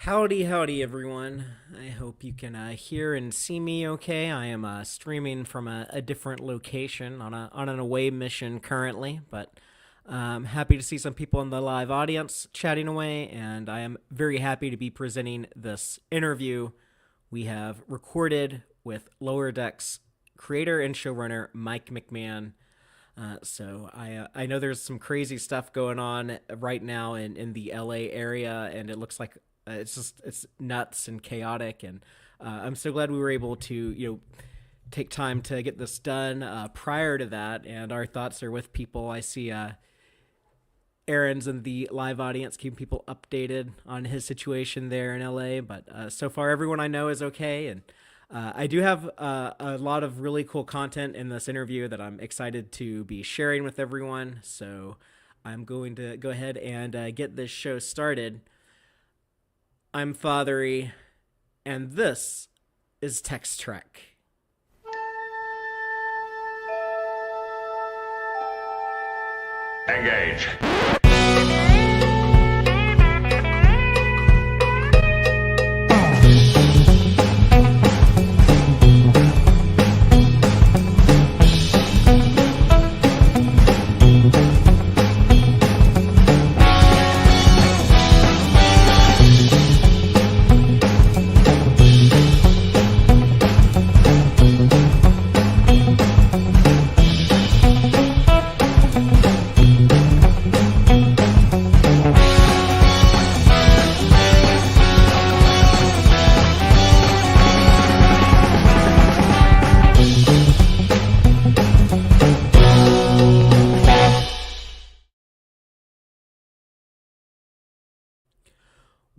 Howdy, howdy, everyone. I hope you can hear and see me okay. I am streaming from a different location on an away mission currently, but happy to see some people in the live audience chatting away, and I am very happy to be presenting this interview we have recorded with Lower Decks creator and showrunner Mike McMahan. I know there's some crazy stuff going on right now in the LA area, and it looks like it's nuts and chaotic. And I'm so glad we were able to take time to get this done prior to that. And our thoughts are with people. I see Aaron's in the live audience, keeping people updated on his situation there in LA. But so far, everyone I know is okay, and I do have a lot of really cool content in this interview that I'm excited to be sharing with everyone. So I'm going to go ahead and get this show started. I'm Fatheree, and this is Tex-Trek. Engage.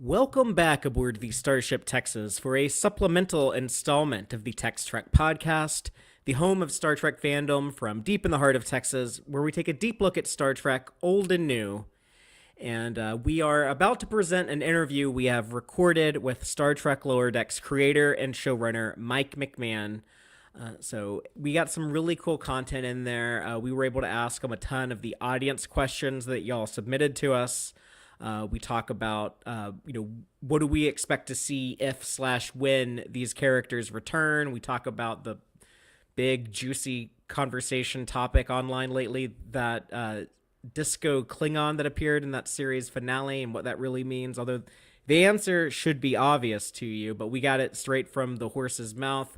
Welcome back aboard the Starship Texas for a supplemental installment of the Tex-Trek podcast, the home of Star Trek fandom from deep in the heart of Texas, where we take a deep look at Star Trek, old and new. And we are about to present an interview we have recorded with Star Trek Lower Decks creator and showrunner Mike McMahan. So we got some really cool content in there. We were able to ask him a ton of the audience questions that y'all submitted to us. We talk about, what do we expect to see if/when these characters return. We talk about the big, juicy conversation topic online lately, that disco Klingon that appeared in that series finale and what that really means. Although the answer should be obvious to you, but we got it straight from the horse's mouth.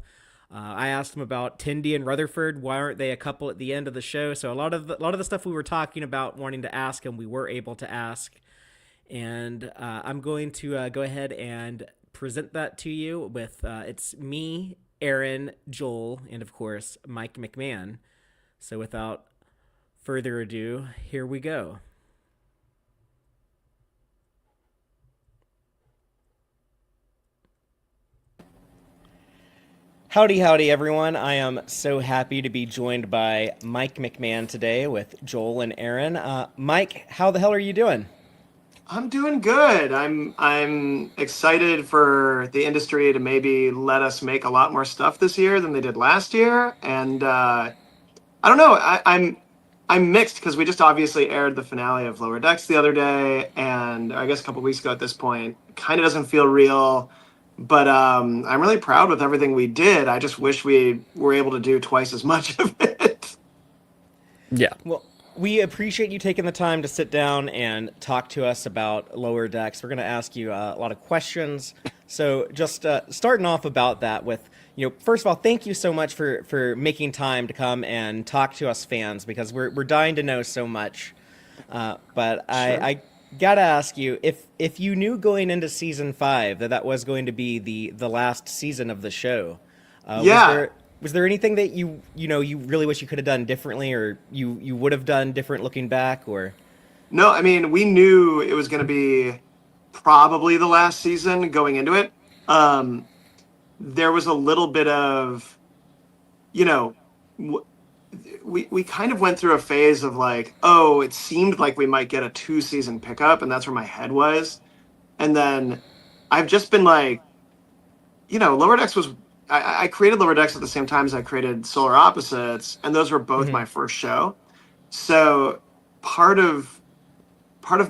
I asked him about Tindy and Rutherford. Why aren't they a couple at the end of the show? So a lot of the stuff we were talking about, wanting to ask him, we were able to ask. And I'm going to go ahead and present that to you with it's me, Aaron, Joel, and of course Mike McMahan. So without further ado, here we go. Howdy, howdy, everyone. I am so happy to be joined by Mike McMahan today with Joel and Aaron. Mike, how the hell are you doing? I'm doing good. I'm excited for the industry to maybe let us make a lot more stuff this year than they did last year. And I don't know. I'm mixed because we just obviously aired the finale of Lower Decks the other day, and I guess a couple weeks ago at this point. Kind of doesn't feel real, but I'm really proud with everything we did. I just wish we were able to do twice as much of it. Yeah. Well, we appreciate you taking the time to sit down and talk to us about Lower Decks. We're going to ask you a lot of questions. So just starting off about that with, first of all, thank you so much for making time to come and talk to us fans, because we're dying to know so much. But sure. I got to ask you, if you knew going into season 5 that was going to be the last season of the show, was there anything that you really wish you could have done differently, or you would have done different looking back? Or No, I mean, we knew it was going to be probably the last season going into it. There was a little bit of, we kind of went through a phase of like, oh, it seemed like we might get a 2-season pickup, and that's where my head was. And then I've just been like, Lower Decks was, I created Lower Decks at the same time as I created Solar Opposites, and those were both my first show. So part of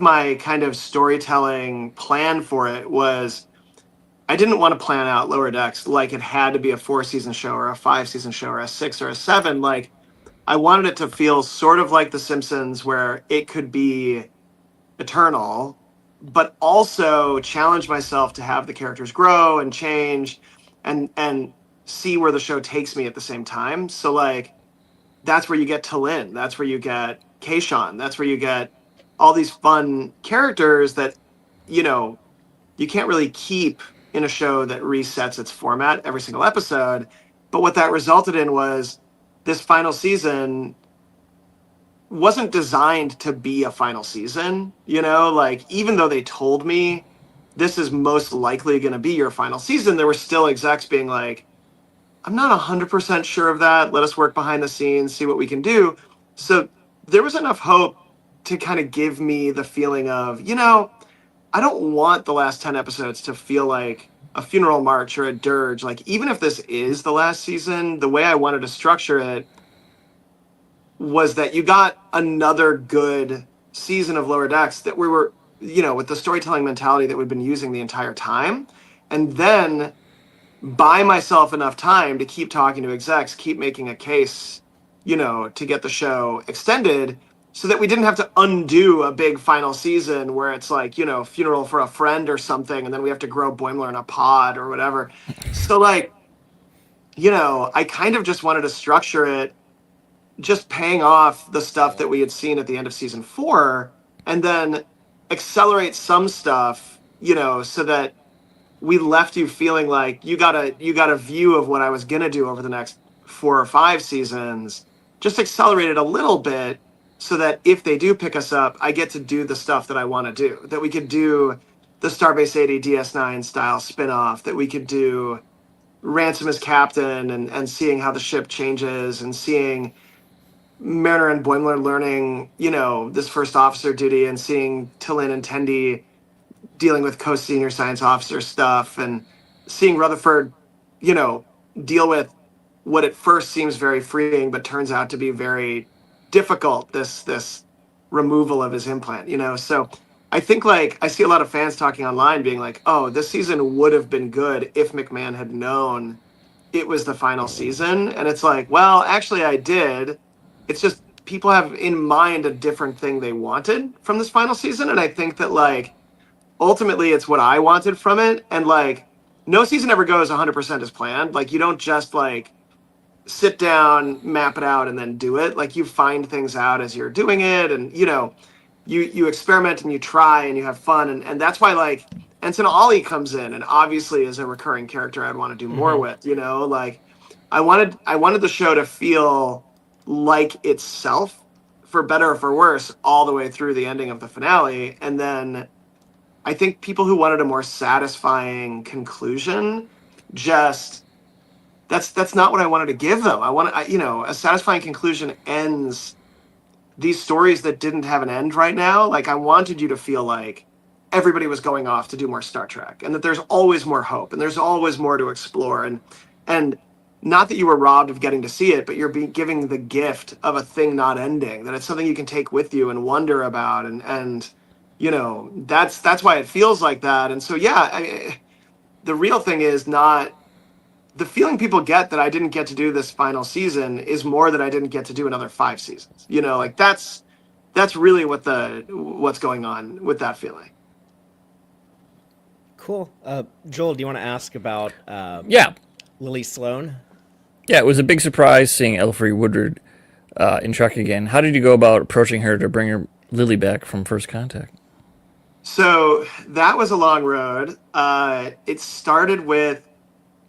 my kind of storytelling plan for it was I didn't want to plan out Lower Decks like it had to be a 4-season show or a 5-season show or a 6 or a 7. Like I wanted it to feel sort of like The Simpsons, where it could be eternal, but also challenge myself to have the characters grow and change and see where the show takes me at the same time. So like that's where you get Talin, that's where you get Kayshawn, that's where you get all these fun characters that you know you can't really keep in a show that resets its format every single episode. But what that resulted in was this final season wasn't designed to be a final season, like even though they told me this is most likely going to be your final season, there were still execs being like, I'm not 100% sure of that. Let us work behind the scenes, see what we can do. So there was enough hope to kind of give me the feeling of, I don't want the last 10 episodes to feel like a funeral march or a dirge. Like, even if this is the last season, the way I wanted to structure it was that you got another good season of Lower Decks that we were, with the storytelling mentality that we've been using the entire time. And then buy myself enough time to keep talking to execs, keep making a case, to get the show extended so that we didn't have to undo a big final season where it's like, funeral for a friend or something, and then we have to grow Boimler in a pod or whatever. So like, I kind of just wanted to structure it just paying off the stuff that we had seen at the end of season 4 and then accelerate some stuff, so that we left you feeling like you got a view of what I was going to do over the next 4 or 5 seasons, just accelerate it a little bit so that if they do pick us up, I get to do the stuff that I want to do, that we could do the Starbase 80 DS9 style spinoff, that we could do Ransom as captain and seeing how the ship changes and seeing Mariner and Boimler learning, this first officer duty and seeing Tillin and Tendi dealing with co-senior science officer stuff and seeing Rutherford, deal with what at first seems very freeing, but turns out to be very difficult, this removal of his implant, So I think like I see a lot of fans talking online being like, oh, this season would have been good if McMahan had known it was the final season. And it's like, well, actually I did. It's just people have in mind a different thing they wanted from this final season. And I think that like ultimately it's what I wanted from it. And like no season ever goes 100% as planned. Like you don't just like sit down, map it out, and then do it. Like you find things out as you're doing it. And, you experiment and you try and you have fun. And that's why like Ensign Ollie comes in and obviously is a recurring character I'd want to do more with, like I wanted the show to feel like itself, for better or for worse, all the way through the ending of the finale. And then I think people who wanted a more satisfying conclusion, just that's not what I wanted to give them. A satisfying conclusion ends these stories that didn't have an end right now. Like I wanted you to feel like everybody was going off to do more Star Trek and that there's always more hope and there's always more to explore. And not that you were robbed of getting to see it, but you're giving the gift of a thing not ending, that it's something you can take with you and wonder about. And that's why it feels like that. And so, yeah, the real thing is not the feeling people get that I didn't get to do this final season is more that I didn't get to do another 5 seasons. Like that's really what's going on with that feeling. Cool. Joel, do you want to ask about Yeah. Lily Sloan? Yeah, it was a big surprise seeing Elfrey Woodard in Trek again. How did you go about approaching her to bring her Lily back from First Contact? So that was a long road. It started with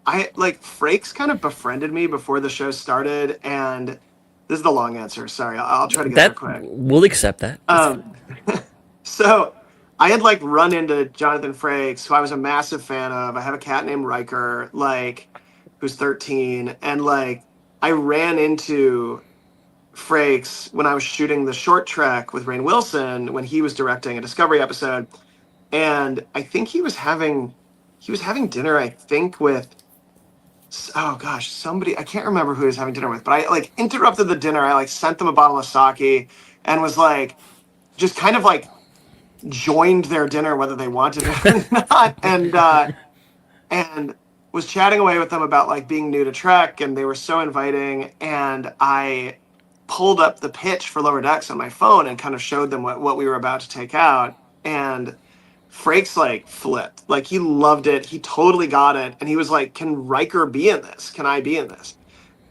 Frakes kind of befriended me before the show started, and this is the long answer. Sorry, I'll try to get there quick. We'll accept that. So I had run into Jonathan Frakes, who I was a massive fan of. I have a cat named Riker, who's 13, and I ran into Frakes when I was shooting the short trek with Rainn Wilson when he was directing a Discovery episode, and I think he was having dinner, I think, with somebody, I can't remember who he was having dinner with, but I interrupted the dinner. I sent them a bottle of sake and was just kind of joined their dinner whether they wanted it or not, and was chatting away with them about like being new to Trek, and they were so inviting. And I pulled up the pitch for Lower Decks on my phone and kind of showed them what we were about to take out. And Frakes like flipped, like he loved it. He totally got it, and he was like, "Can Riker be in this? Can I be in this?"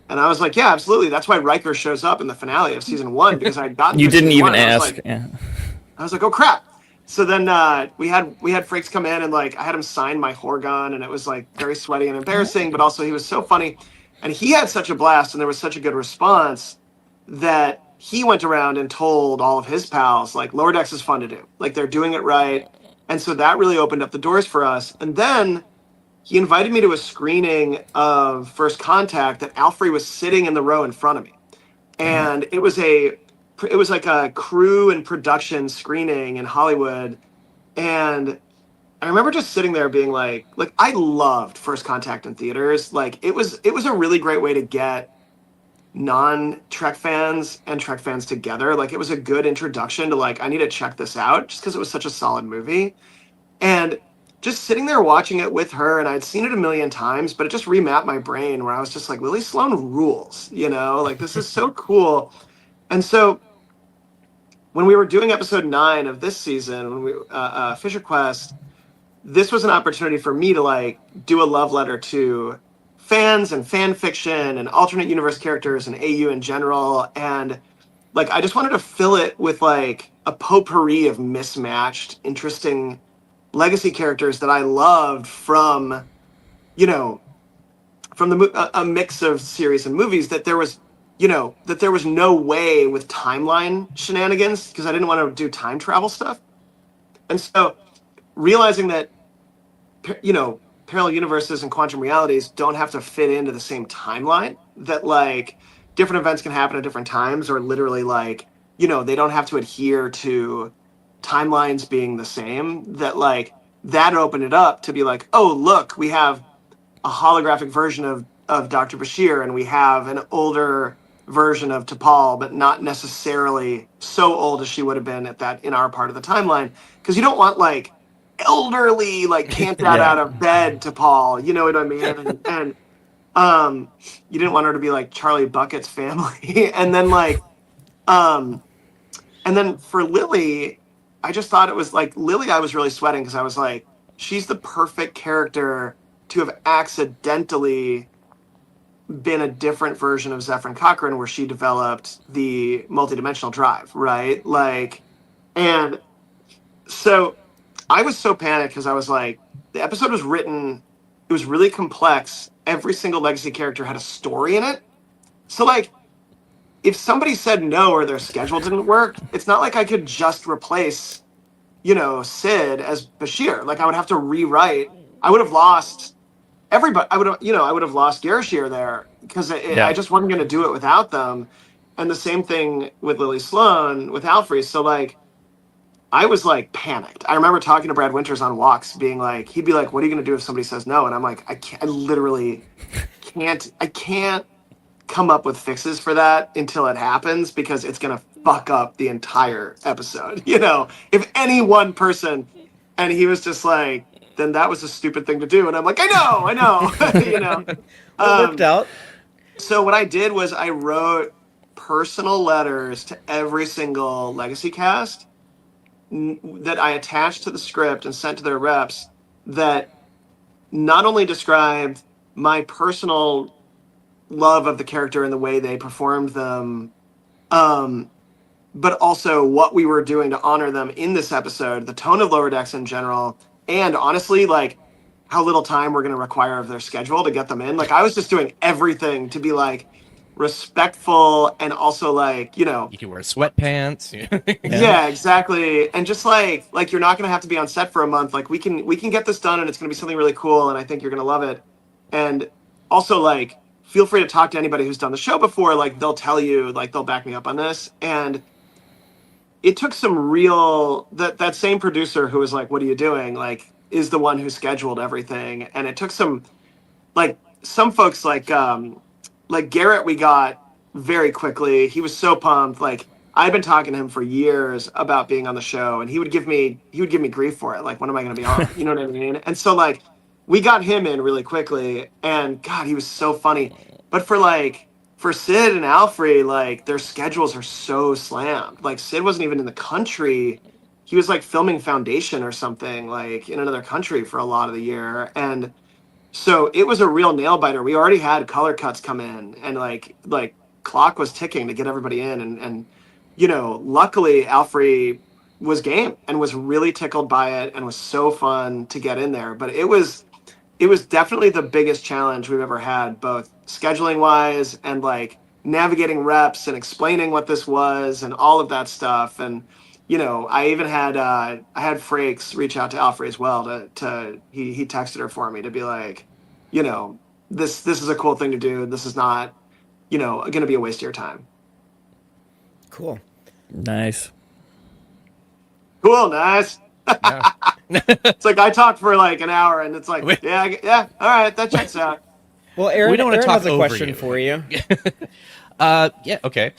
And I was like, "Yeah, absolutely." That's why Riker shows up in the finale of season 1, because I'd gotten You through didn't season even 1. ask. Yeah. I was like, "Oh crap!" So then we had Frakes come in, and like I had him sign my Horgon, and it was like very sweaty and embarrassing, but also he was so funny, and he had such a blast, and there was such a good response that he went around and told all of his pals, like, Lower Decks is fun to do, like they're doing it right. And so that really opened up the doors for us. And then he invited me to a screening of First Contact that Alfred was sitting in the row in front of me, and it was like a crew and production screening in Hollywood. And I remember just sitting there being like I loved First Contact in theaters. Like it was a really great way to get non-Trek fans and Trek fans together. Like it was a good introduction to like, I need to check this out, just because it was such a solid movie. And just sitting there watching it with her, and I'd seen it a million times, but it just remapped my brain where I was just like, Lily Sloan rules, like this is so cool. And so when we were doing episode 9 of this season, when we Fisher Quest, this was an opportunity for me to like do a love letter to fans and fan fiction and alternate universe characters and AU in general. And like I just wanted to fill it with like a potpourri of mismatched, interesting legacy characters that I loved from, from a mix of series and movies, that there was no way with timeline shenanigans, because I didn't want to do time travel stuff. And so realizing that, parallel universes and quantum realities don't have to fit into the same timeline, that like different events can happen at different times, or literally like, they don't have to adhere to timelines being the same, that like that opened it up to be like, oh, look, we have a holographic version of Dr. Bashir, and we have an older version of T'Pol, but not necessarily so old as she would have been in our part of the timeline. Because you don't want like elderly, like can't get out of bed T'Pol, you know what I mean? And you didn't want her to be like Charlie Bucket's family. And then like and then for Lily, I just thought it was like Lily, I was really sweating, because I was like, she's the perfect character to have accidentally been a different version of Zephyr Cochrane, where she developed the multidimensional drive, right? Like, and so I was so panicked, because I was like, the episode was written, it was really complex. Every single legacy character had a story in it. So like, if somebody said no or their schedule didn't work, it's not like I could just replace, Sid as Bashir. Like I would have to rewrite. I would have lost everybody. I would have lost Gerashir there, because I just wasn't going to do it without them. And the same thing with Lily Sloan, with Alfred. So like, I was like panicked. I remember talking to Brad Winters on walks, being like, he'd be like, "What are you going to do if somebody says no?" And I'm like, I literally can't come up with fixes for that until it happens, because it's going to fuck up the entire episode. If any one person, and he was just like, then that was a stupid thing to do. And I'm like, I know. It worked out. So what I did was I wrote personal letters to every single legacy cast that I attached to the script and sent to their reps, that not only described my personal love of the character and the way they performed them, but also what we were doing to honor them in this episode, the tone of Lower Decks in general, and honestly, like how little time we're going to require of their schedule to get them in. Like I was just doing everything to be like respectful, and also like, you can wear sweatpants. Yeah, exactly. And just like you're not going to have to be on set for a month. Like we can get this done, and it's going to be something really cool, and I think you're going to love it. And also like, feel free to talk to anybody who's done the show before. Like they'll tell you, like they'll back me up on this. And it took some real, that same producer who was like, "What are you doing?" like is the one who scheduled everything. And it took some folks like Garrett, we got very quickly. He was so pumped. Like I'd been talking to him for years about being on the show, and he would give me grief for it. Like, when am I going to be on? You know what I mean? And so like we got him in really quickly, and God, he was so funny. But for Sid and Alfred, like their schedules are so slammed. Like Sid wasn't even in the country. He was like filming Foundation or something like in another country for a lot of the year. And so it was a real nail biter. We already had color cuts come in, and like clock was ticking to get everybody in, and luckily Alfred was game and was really tickled by it and was so fun to get in there. But it was definitely the biggest challenge we've ever had, both scheduling wise and like navigating reps and explaining what this was and all of that stuff. And I even had I had Frakes reach out to Alfred as well to he texted her for me to be like, this is a cool thing to do. This is not going to be a waste of your time. Cool. Nice. Cool, nice. Yeah. It's like I talked for like an hour, and it's like, yeah, all right, that checks out. Well, Aaron, We don't wanna Aaron talk has a over question you. for you. Yeah, okay.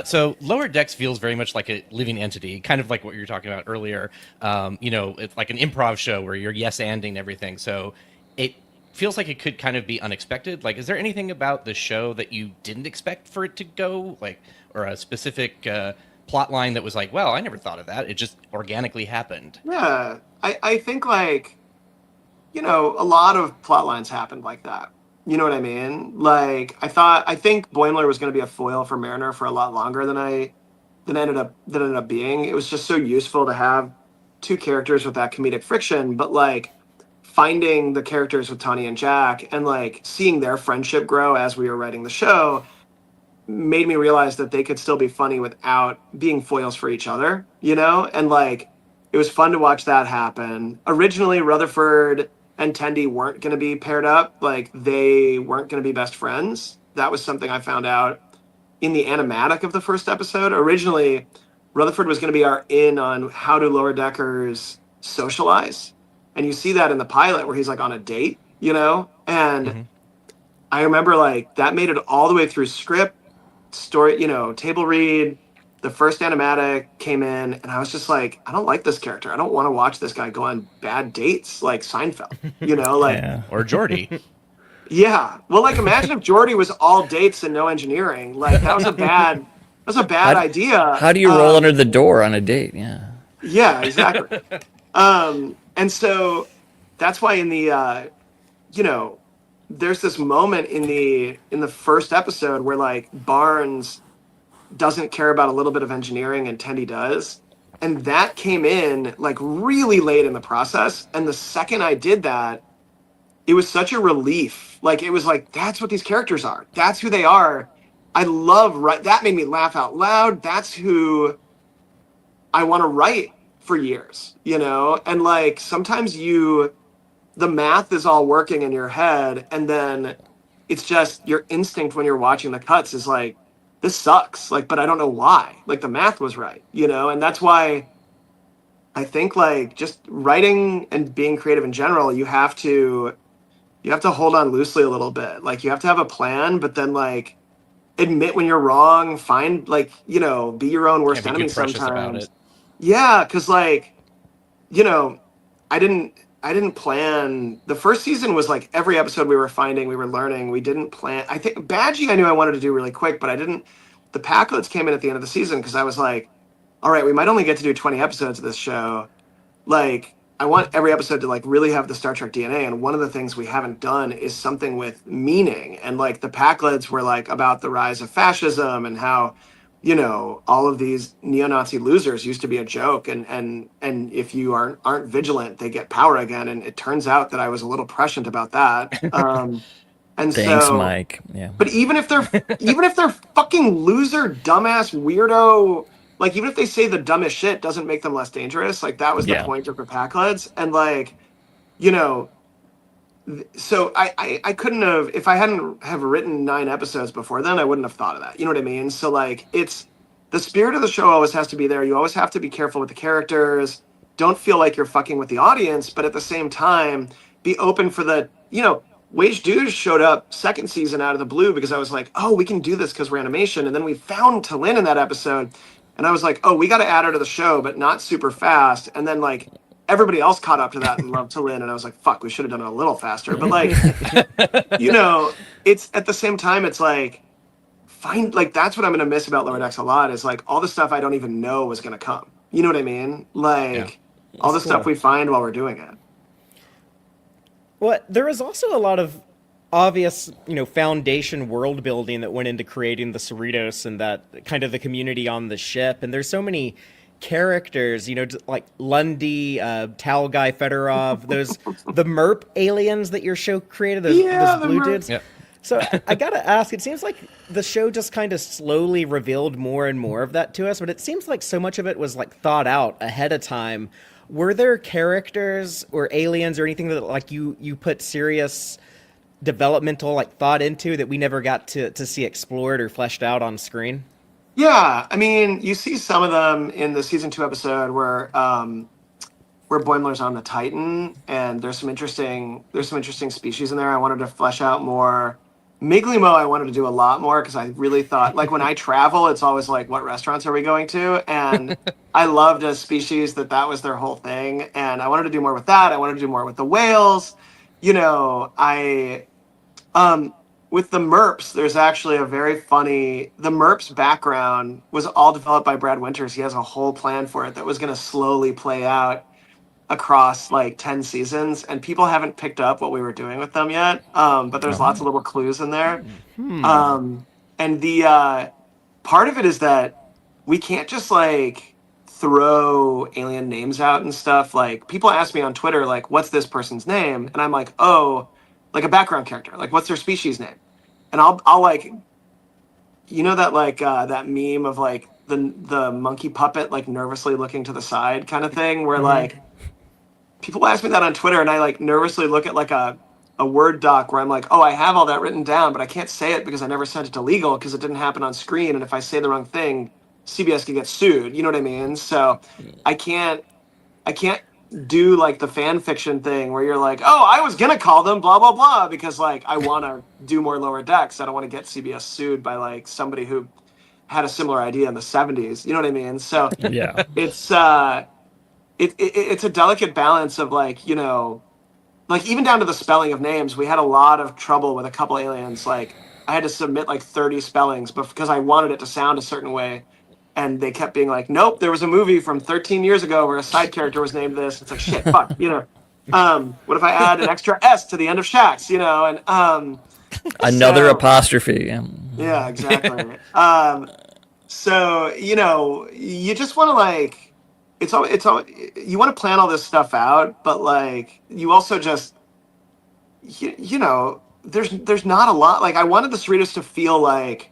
So Lower Decks feels very much like a living entity, kind of like what you were talking about earlier. It's like an improv show where you're yes-anding everything. So it feels like it could kind of be unexpected. Like, is there anything about the show that you didn't expect for it to go, like, or a specific plot line that was like, well, I never thought of that. It just organically happened. Yeah, I think like, a lot of plot lines happened like that. You know what I mean? Like I think Boimler was going to be a foil for Mariner for a lot longer than ended up being. It was just so useful to have two characters with that comedic friction, but like finding the characters with Tawny and Jack and like seeing their friendship grow as we were writing the show made me realize that they could still be funny without being foils for each other, And like it was fun to watch that happen. Originally, Rutherford and Tendi weren't going to be paired up. Like they weren't going to be best friends. That was something I found out in the animatic of the first episode. Originally, Rutherford was going to be our in on how do lower deckers socialize. And you see that in the pilot where he's like on a date, And I remember like that made it all the way through script, story, table read. The first animatic came in, and I was just like, I don't like this character. I don't want to watch this guy go on bad dates like Seinfeld, like Yeah. Or Geordi. yeah. Well, like imagine if Geordi was all dates and no engineering. Like that was a bad idea. How do you roll under the door on a date? Yeah. Yeah, exactly. And so that's why in the there's this moment in the first episode where like Barnes doesn't care about a little bit of engineering and Tendi does. And that came in like really late in the process. And the second I did that, it was such a relief. Like it was like, that's what these characters are. That's who they are. I love that made me laugh out loud. That's who I want to write for years, And like sometimes the math is all working in your head, and then it's just your instinct when you're watching the cuts is like, this sucks, like, but I don't know why. Like the math was right, and that's why I think like just writing and being creative in general, you have to hold on loosely a little bit. Like you have to have a plan, but then like admit when you're wrong, find like, be your own worst Can't be enemy too precious about sometimes. it. Yeah, because like, I didn't plan. The first season was like every episode we were finding, we were learning. We didn't plan. I think Badgie I knew I wanted to do really quick, but I didn't. The Packlets came in at the end of the season because I was like, all right, we might only get to do 20 episodes of this show. Like, I want every episode to like really have the Star Trek DNA. And one of the things we haven't done is something with meaning. And like the Packlets were like about the rise of fascism and how, all of these neo-Nazi losers used to be a joke. And if you aren't vigilant, they get power again. And it turns out that I was a little prescient about that. And Thanks, so, Mike. Yeah. but even if they're fucking loser, dumbass, weirdo, like even if they say the dumbest shit doesn't make them less dangerous. Like that was the point of the Packlets. And like, so I couldn't have, if I hadn't have written 9 episodes before then, I wouldn't have thought of that. You know what I mean? So like it's the spirit of the show always has to be there. You always have to be careful with the characters. Don't feel like you're fucking with the audience, but at the same time, be open for the, Wage Dudes showed up second season out of the blue because I was like, oh, we can do this because we're animation. And then we found Talin in that episode. And I was like, oh, we got to add her to the show, but not super fast. And then like everybody else caught up to that and loved Talin. And I was like, fuck, we should have done it a little faster. But like, it's at the same time, it's like, that's what I'm going to miss about Lower Decks a lot is like all the stuff I don't even know was going to come. You know what I mean? Like all the stuff we find while we're doing it. Well, there was also a lot of obvious, foundation world building that went into creating the Cerritos and that kind of the community on the ship. And there's so many characters, like Lundy, Towel Guy, Fedorov, the MERP aliens that your show created, those blue dudes. Yep. So I gotta ask, it seems like the show just kind of slowly revealed more and more of that to us, but it seems like so much of it was like thought out ahead of time. Were there characters or aliens or anything that like you put serious developmental like thought into that we never got to see explored or fleshed out on screen? Yeah, I mean, you see some of them in the season 2 episode where Boimler's on the Titan, and there's some interesting species in there. I wanted to flesh out more. Miglimo, I wanted to do a lot more because I really thought, like, when I travel, it's always like, what restaurants are we going to? And I loved a species that was their whole thing, and I wanted to do more with that. I wanted to do more with the whales. With the MERPs, there's actually the MERPs background was all developed by Brad Winters. He has a whole plan for it that was going to slowly play out across like 10 seasons, and people haven't picked up what we were doing with them yet. But there's lots of little clues in there. And the part of it is that we can't just like throw alien names out and stuff. Like people ask me on Twitter, like, what's this person's name? And I'm like, oh, like a background character, like what's their species name? And I'll like, that like that meme of like the monkey puppet like nervously looking to the side kind of thing, where like people ask me that on Twitter, and I like nervously look at like a Word doc where I'm like, oh, I have all that written down, but I can't say it because I never sent it to legal because it didn't happen on screen, and if I say the wrong thing, CBS could get sued. You know what I mean? So I can't do like the fan fiction thing where you're like, oh, I was gonna call them blah blah blah because like I want to do more Lower Decks. I don't want to get CBS sued by like somebody who had a similar idea in the 70s. You know what I mean? So Yeah. it's it's a delicate balance of like, like even down to the spelling of names. We had a lot of trouble with a couple aliens. Like I had to submit like 30 spellings, but because I wanted it to sound a certain way. And they kept being like, nope, there was a movie from 13 years ago where a side character was named this. It's like, shit, fuck, what if I add an extra S to the end of Shax, and Another apostrophe. Yeah, exactly. So, you just want to like, it's all, you want to plan all this stuff out, but like, you also just, there's not a lot. Like I wanted the Cerritos to feel like,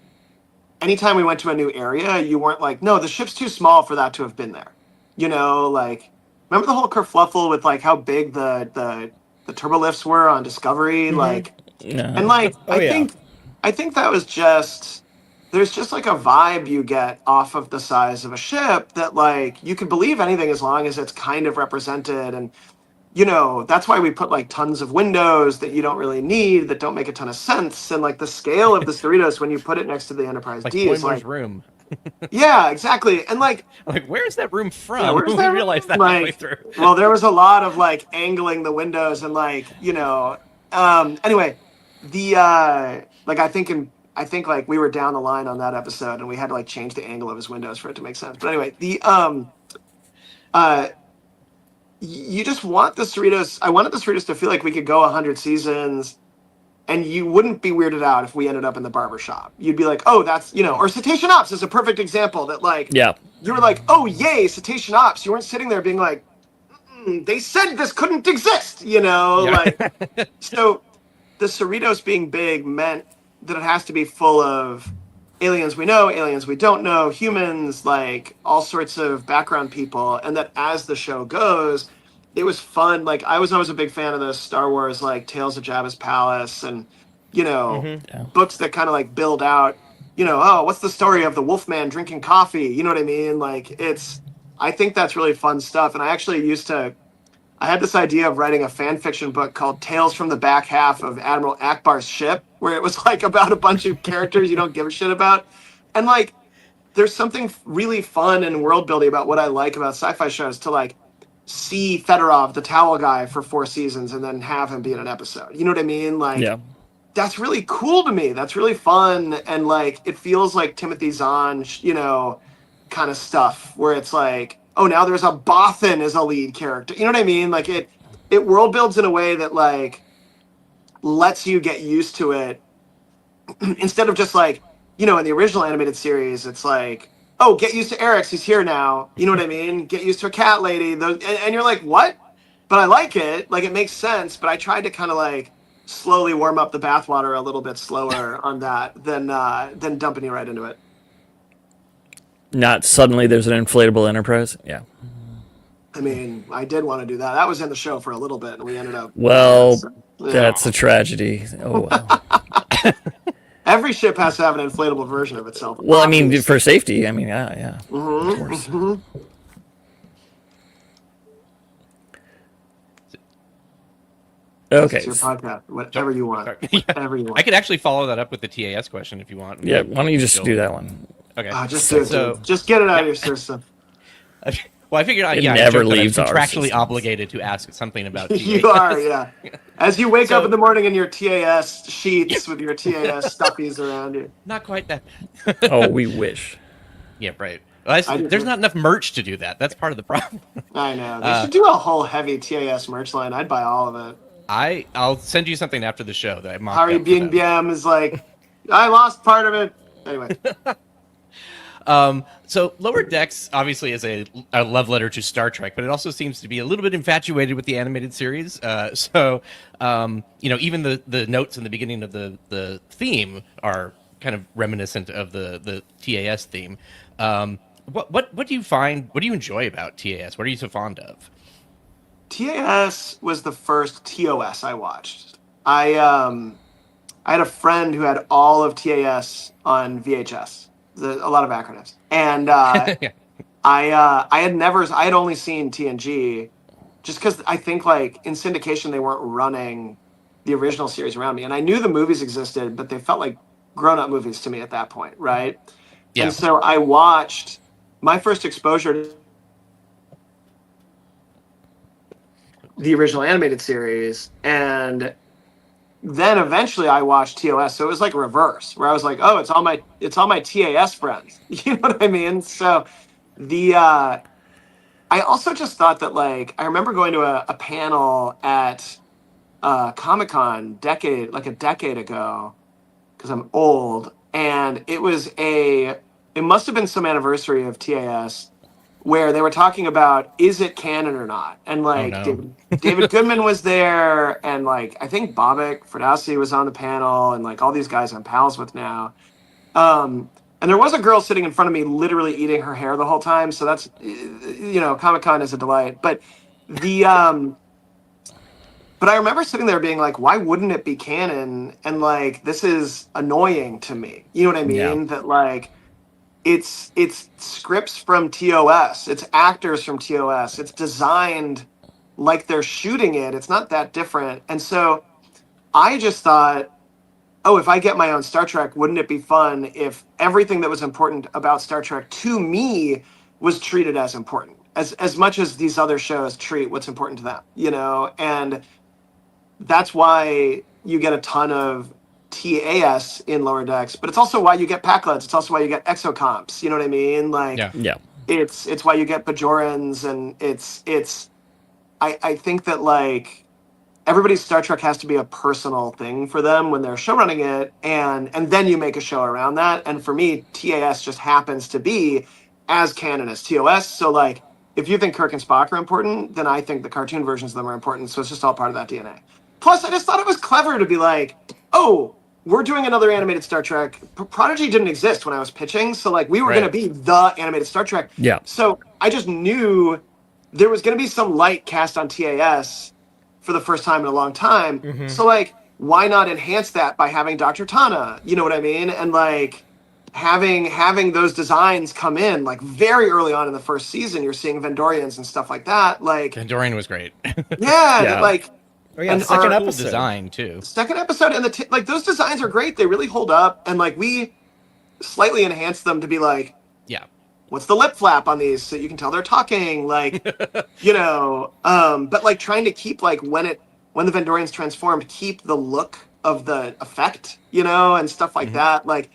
anytime we went to a new area, you weren't like, no, the ship's too small for that to have been there. Like, remember the whole kerfluffle with like how big the turbolifts were on Discovery? Like, and like, I think that was just, there's just like a vibe you get off of the size of a ship that like, you can believe anything as long as it's kind of represented. And, that's why we put like tons of windows that you don't really need, that don't make a ton of sense. And like the scale of the Cerritos when you put it next to the Enterprise Like D is like room. Yeah, exactly. And like, where is that room from? Yeah, where's that we realized that like, halfway through. Well, there was a lot of like angling the windows and like, anyway, the like I think like we were down the line on that episode and we had to like change the angle of his windows for it to make sense. But anyway, you just want the Cerritos. I wanted the Cerritos to feel like we could go 100 seasons and you wouldn't be weirded out if we ended up in the barbershop. You'd be like, oh, that's, or Cetacean Ops is a perfect example that like, you were like, oh, yay, Cetacean Ops. You weren't sitting there being like, they said this couldn't exist, like, so the Cerritos being big meant that it has to be full of aliens we know, aliens we don't know, humans, like all sorts of background people. And that as the show goes, it was fun. Like I was always a big fan of the Star Wars, like Tales of Jabba's Palace and, books that kind of like build out, oh, what's the story of the Wolfman drinking coffee? You know what I mean? Like I think that's really fun stuff. And I actually I had this idea of writing a fan fiction book called Tales from the Back Half of Admiral Akbar's Ship, where it was like about a bunch of characters you don't give a shit about. And like, there's something really fun and world building about what I like about sci-fi shows, to like see Fedorov, the towel guy, for 4 seasons and then have him be in an episode. You know what I mean? Like, Yeah. that's really cool to me. That's really fun. And like, it feels like Timothy Zahn, kind of stuff where it's like, oh, now there's a Bothan as a lead character. You know what I mean? Like, it world builds in a way that like lets you get used to it instead of just like, in the original animated series, it's like, oh, get used to Eric's, he's here now. You know what I mean? Get used to a cat lady. And you're like, what? But I like it. Like, it makes sense. But I tried to kind of like slowly warm up the bathwater a little bit slower on that than dumping you right into it. Not suddenly there's an inflatable Enterprise. Yeah. I mean, I did want to do that. That was in the show for a little bit, and we ended up. Well, yeah. that's a tragedy. Oh, wow. Every ship has to have an inflatable version of itself. Well, I mean, obviously. for safety. I mean, yeah. Of Mm-hmm, course. mm-hmm. Okay. It's your podcast. Whatever you want. Yeah. Whatever you want. I could actually follow that up with the TAS question if you want. Yeah, why don't you just do that one? Okay. Just do it. So- dude. Just get it out of your system. Well, I figured It I never joked that I'm leaves our contractually systems. obligated to ask something about TAS. You are, yeah. As you wake So- up in the morning in your TAS sheets with your TAS stuffies around you. Not quite that bad. Oh, we wish. Yeah, right. Well, there's not enough merch to do that. That's part of the problem. I know. They should do a whole heavy TAS merch line. I'd buy all of it. I'll send you something after the show that I mocked Harry up for Bien them. Bien is like, I lost part of it. Anyway. So Lower Decks obviously is a love letter to Star Trek, but it also seems to be a little bit infatuated with the animated series. So even the notes in the beginning of the theme are kind of reminiscent of the TAS theme. What do you find? What do you enjoy about TAS? What are you so fond of? TAS was the first TOS I watched. I had a friend who had all of TAS on VHS. A lot of acronyms. And Yeah. I had only seen TNG just because I think like in syndication they weren't running the original series around me. And I knew the movies existed, but they felt like grown-up movies to me at that point, right? Yeah. And so I watched my first exposure to the original animated series, and then eventually I watched TOS. So it was like reverse, where I was like, oh, it's all my TAS friends. You know what I mean? So I also just thought that like I remember going to a panel at Comic-Con a decade ago, because I'm old, and it must have been some anniversary of TAS where they were talking about, is it canon or not? And like David Goodman was there, and like I think Bobak Ferdowsi was on the panel, and like all these guys I'm pals with now. And there was a girl sitting in front of me literally eating her hair the whole time, so that's Comic-Con is a delight. But but I remember sitting there being like, why wouldn't it be canon? And like, this is annoying to me. You know what I mean? Yeah. That like it's scripts from TOS, it's actors from TOS, it's designed like they're shooting it. It's not that different. And so I just thought, oh, if I get my own Star Trek, wouldn't it be fun if everything that was important about Star Trek to me was treated as important, as much as these other shows treat what's important to them, And that's why you get a ton of TAS in Lower Decks, but it's also why you get Packlets. It's also why you get exocomps. You know what I mean? Like, Yeah. it's why you get Bajorans, and I think that like everybody's Star Trek has to be a personal thing for them when they're show running it, and then you make a show around that. And for me, TAS just happens to be as canon as TOS. So like, if you think Kirk and Spock are important, then I think the cartoon versions of them are important. So it's just all part of that DNA. Plus, I just thought it was clever to be like, oh, we're doing another animated Star Trek. Prodigy didn't exist when I was pitching, so like we were Right. going to be the animated Star Trek. Yeah. So I just knew there was going to be some light cast on TAS for the first time in a long time. Mhm. So like, why not enhance that by having Dr. Tana? You know what I mean? And like having those designs come in like very early on in the first season. You're seeing Vendorians and stuff like that. Like, Pandorian was great. yeah. like. Oh yeah, And the second our- Cool episode. design too. Second episode, and like those designs are great. They really hold up, and like we slightly enhanced them to be like, what's the lip flap on these so you can tell they're talking, like, but like trying to keep like when the Vendorians transformed, keep the look of the effect, and stuff like that. Like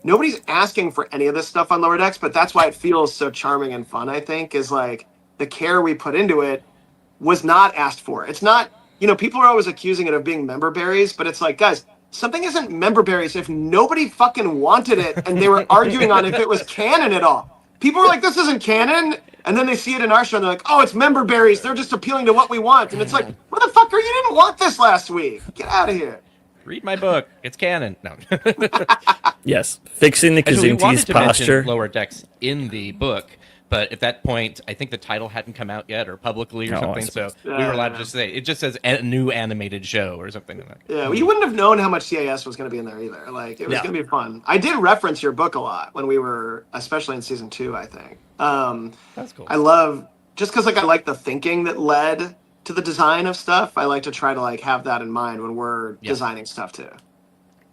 nobody's asking for any of this stuff on Lower Decks, but that's why it feels so charming and fun, I think, is like the care we put into it was not asked for. It's not, people are always accusing it of being member berries, but it's like, guys, something isn't member berries if nobody fucking wanted it and they were arguing on if it was canon at all. People were like, this isn't canon. And then they see it in our show and they're like, oh, it's member berries. They're just appealing to what we want. And it's like, motherfucker, you didn't want this last week. Get out of here. Read my book. It's canon. No. Yes, fixing the Actually, we wanted Kazuntie's to posture. mention Lower Decks in the book, but at that point, I think the title hadn't come out yet, or publicly, or No, something. So we were allowed to just say it just says a new animated show or something like that. Yeah, well, you wouldn't have known how much CIS was going to be in there either. Like, it was going to be fun. I did reference your book a lot when we were, especially in season 2, I think. That's cool. I love, just because like I like the thinking that led to the design of stuff. I like to try to like have that in mind when we're designing stuff too.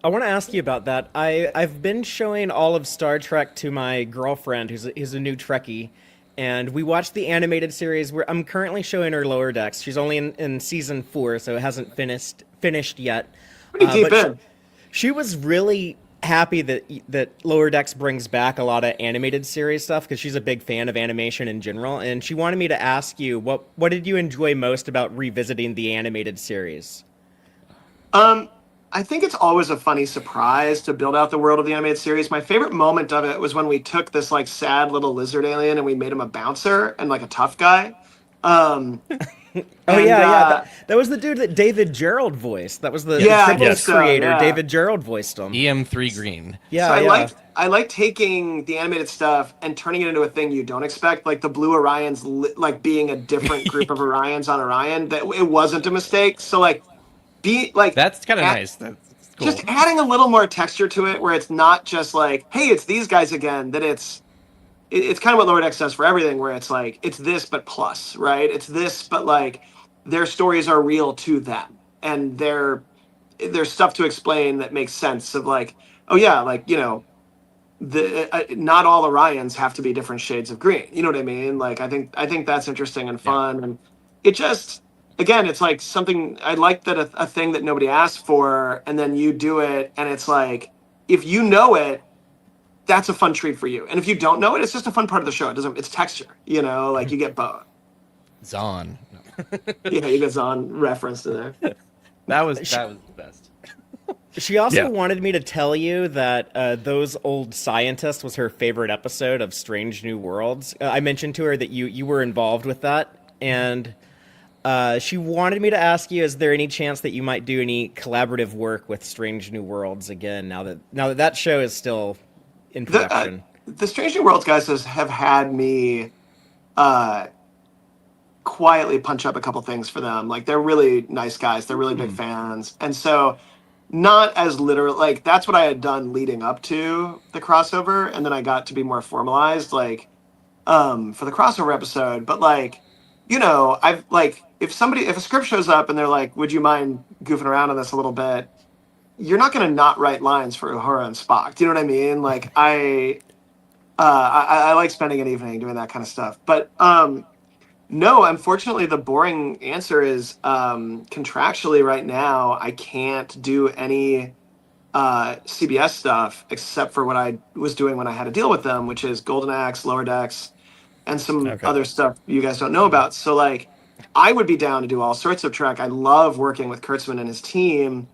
I want to ask you about that. I've been showing all of Star Trek to my girlfriend, who's a new Trekkie, and we watched the animated series. Where I'm currently showing her Lower Decks. She's only in season 4, so it hasn't finished yet. Pretty deep but in. She was really happy that Lower Decks brings back a lot of animated series stuff because she's a big fan of animation in general, and she wanted me to ask you what did you enjoy most about revisiting the animated series? I think it's always a funny surprise to build out the world of the animated series. My favorite moment of it was when we took this like sad little lizard alien and we made him a bouncer and like a tough guy. That was the dude that David Gerald voiced. That was the Triples creator. Yeah. David Gerald voiced him. EM3 Green. Yeah, so I like taking the animated stuff and turning it into a thing you don't expect, like the Blue Orions, like being a different group of Orions on Orion. That it wasn't a mistake. So like, that's kind of nice. That's cool. Just adding a little more texture to it, where it's not just like, hey, it's these guys again. That it's kind of what Lower Decks does for everything, where it's like it's this but plus, right? It's this but like their stories are real to them, and there's stuff to explain that makes sense. Of like, oh yeah, like not all Orions have to be different shades of green. You know what I mean? Like I think that's interesting and fun, and it just. Again, it's like something I like that a thing that nobody asked for, and then you do it, and it's like if you know it, that's a fun treat for you, and if you don't know it, it's just a fun part of the show. It's texture, like you get both. Zahn. Yeah, you get Zahn reference to there. That was the best. She also wanted me to tell you that Those Old Scientists was her favorite episode of Strange New Worlds. I mentioned to her that you were involved with that, and. She wanted me to ask you, is there any chance that you might do any collaborative work with Strange New Worlds again, now that show is still in production? The Strange New Worlds guys have had me quietly punch up a couple things for them. Like, they're really nice guys. They're really big fans. And so not as literal, like, that's what I had done leading up to the crossover, and then I got to be more formalized, like, for the crossover episode. But, like, I've, like, if a script shows up and they're like, would you mind goofing around on this a little bit? You're not going to not write lines for Uhura and Spock. Do you know what I mean? Like, I like spending an evening doing that kind of stuff. But no, unfortunately, the boring answer is contractually right now, I can't do any CBS stuff except for what I was doing when I had to deal with them, which is Golden Axe, Lower Decks, and some other stuff you guys don't know about. So, like, I would be down to do all sorts of Trek. I love working with Kurtzman and his team.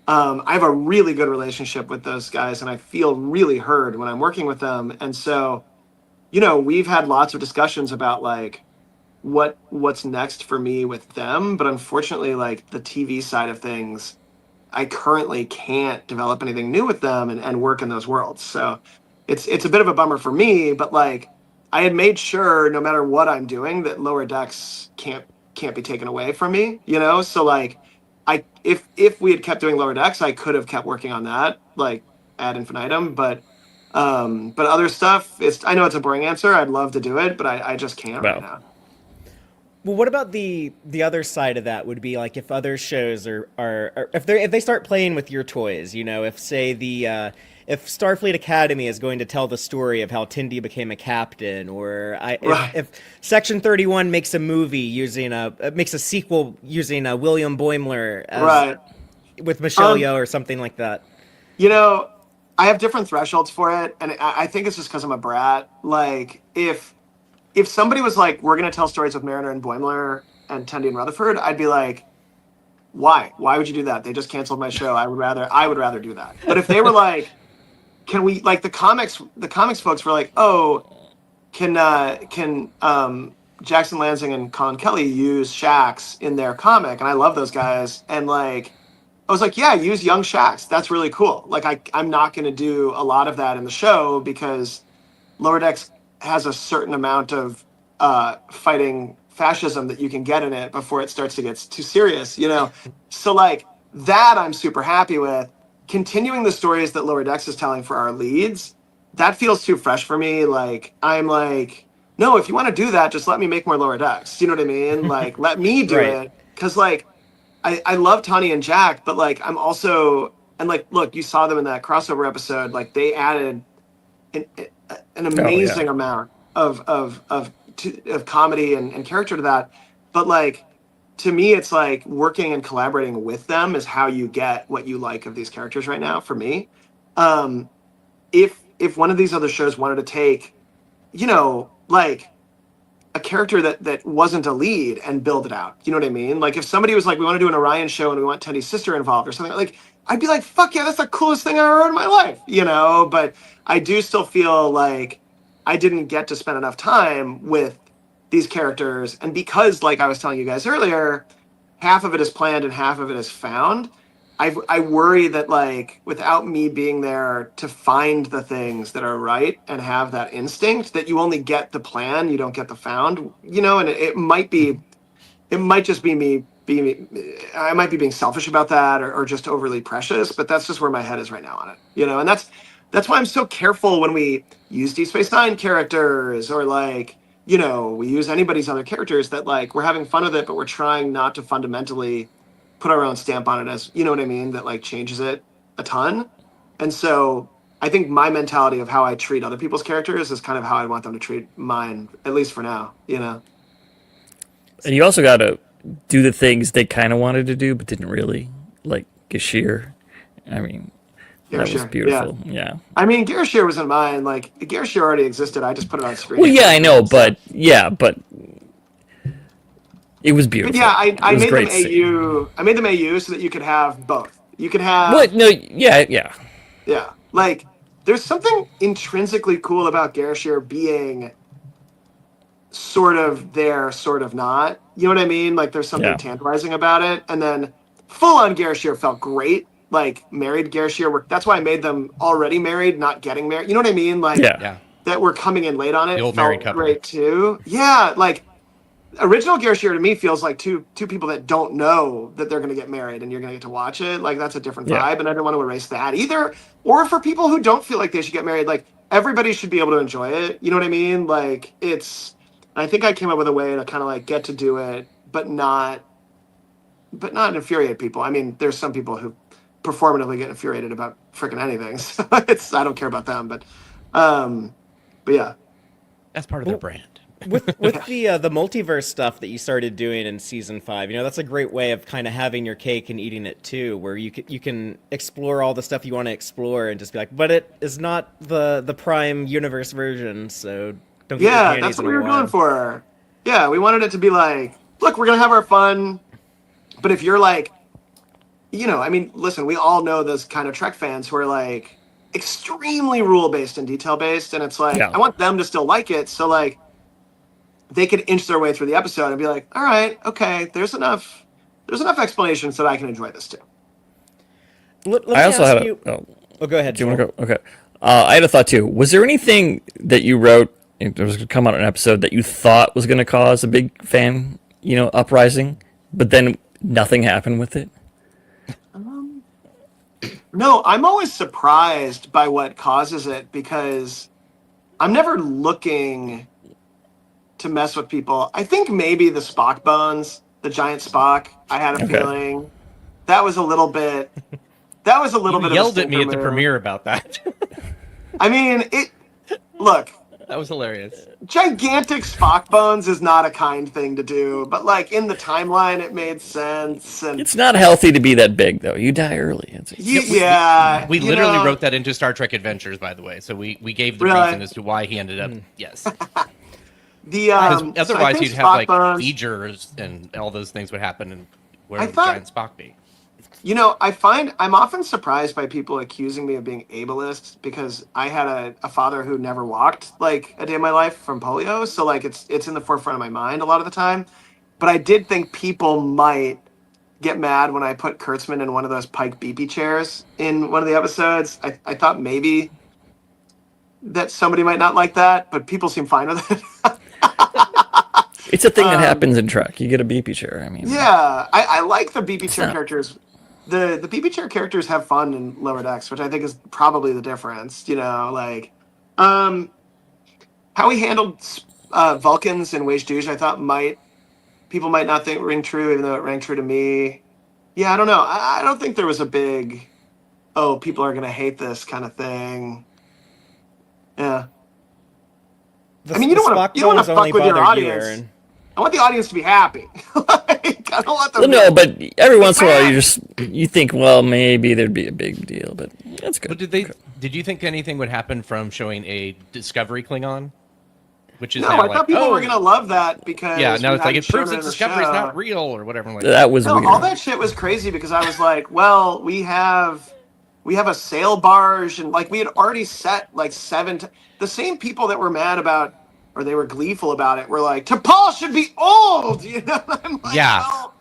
I have a really good relationship with those guys, and I feel really heard when I'm working with them. And so, we've had lots of discussions about, like, what's next for me with them. But unfortunately, like, the TV side of things, I currently can't develop anything new with them and work in those worlds. So it's a bit of a bummer for me, but, like, I had made sure no matter what I'm doing that Lower Decks can't be taken away from me, So, like, if we had kept doing Lower Decks, I could have kept working on that, like, ad infinitum. But other stuff, I know it's a boring answer. I'd love to do it, but I just can't right now. Well, what about the other side of that would be, like, if other shows are if they start playing with your toys, if say the if Starfleet Academy is going to tell the story of how Tindy became a captain, or Right. if Section 31 makes a movie makes a sequel using William Boimler as Right. with Michelle Um, Yeoh or something like that. You know, I have different thresholds for it, and I think it's just because I'm a brat. Like, if somebody was like, "We're gonna tell stories with Mariner and Boimler and Tendi and Rutherford," I'd be like, "Why? Why would you do that? They just canceled my show. I would rather do that." But if they were like, "Can we?" Like the comics folks were like, "Oh, can Jackson Lansing and Colin Kelly use Shax in their comic?" And I love those guys, and like I was like, yeah, use young Shax. That's really cool. Like I'm not going to do a lot of that in the show because Lower Decks has a certain amount of fighting fascism that you can get in it before it starts to get too serious, you know? So like that I'm super happy with. Continuing the stories that Lower Decks is telling for our leads, that feels too fresh for me. Like I'm like, no, if you want to do that, just let me make more Lower Decks. You know what I mean? Like let me do Right. it. Cause like I love Tawny and Jack, but like I'm also and like look, you saw them in that crossover episode. Like they added an, an Oh yeah. amazing amount of comedy and character to that. But like to me, it's like working and collaborating with them is how you get what you like of these characters right now. For me, um, if one of these other shows wanted to take, like a character that wasn't a lead and build it out. You know what I mean? Like if somebody was like, we want to do an Orion show and we want Tendy's sister involved or something, like I'd be like, fuck yeah, that's the coolest thing I ever heard in my life, you know? But I do still feel like I didn't get to spend enough time with these characters. And because, like I was telling you guys earlier, half of it is planned and half of it is found. I worry that like without me being there to find the things that are right and have that instinct that you only get the plan, you don't get the found, you know, and it might be, it might just be me being, I might be being selfish about that or just overly precious, but that's just where my head is right now on it, you know, and that's why I'm so careful when we use Deep Space Nine characters or like, you know, we use anybody's other characters that like we're having fun with it, but we're trying not to fundamentally put our own stamp on it as you know what I mean, that like changes it a ton. And so I think my mentality of how I treat other people's characters is kind of how I want them to treat mine, at least for now, you know. And you also got to do the things they kind of wanted to do but didn't really, like Gashir. I mean, that was Garashir, yeah. beautiful. Yeah. I mean, Garashir wasn't mine. Like Garashir already existed. I just put it on screen. Well, yeah, I know, So- but it was but beautiful. yeah, It I was made them great to see. AU. I made them AU so that you could have both. You could have What? No, yeah, yeah, yeah. Like there's something intrinsically cool about Garashir being sort of there, sort of not. You know what I mean? Like there's something yeah. tantalizing about it. And then full on Garashir felt great. Like married Garashir were that's why I made them already married, not getting married. You know what I mean? Like Yeah. Yeah. that we're coming in late on it The old felt married couple. great too. Yeah, like original Garashir to me feels like two people that don't know that they're going to get married and you're going to get to watch it. Like that's a different Yeah. vibe, and I don't want to erase that either. Or for people who don't feel like they should get married, like everybody should be able to enjoy it. You know what I mean? Like it's. I think I came up with a way to kind of like get to do it, but not infuriate people. I mean, there's some people who performatively get infuriated about freaking anything. So it's I don't care about them, but yeah. That's part of their brand. with the multiverse stuff that you started doing in season 5, that's a great way of kind of having your cake and eating it too, where you can explore all the stuff you want to explore and just be like, but it is not the prime universe version, so don't get your Yeah, panties that's what in we a were going wad. for. Yeah, we wanted it to be like, look, we're gonna have our fun, but if you're like, I mean, listen, we all know those kind of Trek fans who are like extremely rule based and detail based, and it's like Yeah. I want them to still like it, so like they could inch their way through the episode and be like, all right, okay, there's enough explanation so that I can enjoy this too. Let me I also ask had a. you. Oh, Oh, go ahead. do you want Joel. to go? Okay. I had a thought too. Was there anything that you wrote? There was going to come out an episode that you thought was going to cause a big fan, uprising, but then nothing happened with it. No, I'm always surprised by what causes it because I'm never looking to mess with people. I think maybe the Spock bones, the giant Spock, I had a Okay. feeling that was a little bit that was a little You bit yelled of a at me at the move. premiere about that. I mean, look, That was hilarious. gigantic Spock bones is not a kind thing to do, but like in the timeline, it made sense. And It's not healthy to be that big, though. You die early. We literally wrote that into Star Trek Adventures, by the way. So we gave the reason as to why he ended up. Yes. Otherwise, you'd have like features and all those things would happen, and where would giant Spock be? I'm often surprised by people accusing me of being ableist because I had a father who never walked like a day in my life from polio, so like it's in the forefront of my mind a lot of the time. But I did think people might get mad when I put Kurtzman in one of those Pike beepy chairs in one of the episodes. I thought maybe that somebody might not like that, but people seem fine with it. It's a thing that happens in Trek. You get a beepy chair. I mean, yeah, I like the beepy chair characters. The beepy chair characters have fun in Lower Decks, which I think is probably the difference. Like how he handled Vulcans in Wage Douche, I thought people might not think ring true, even though it rang true to me. Yeah, I don't know. I don't think there was a big, people are gonna hate this kind of thing. Yeah. I mean, you don't want to fuck with your audience. I want the audience to be happy. Like, I don't want them. No, but every once in a while, you think, well, maybe there'd be a big deal, but that's good. But did you think anything would happen from showing a Discovery Klingon? Which is I thought people were gonna love that because now it's like it proves that Discovery's not real or whatever. Like that was weird. All that shit was crazy because I was like, well, we have a sail barge, and like we had already set like the same people that were mad about, or they were gleeful about it, were like, T'Pol should be old, I'm like, well,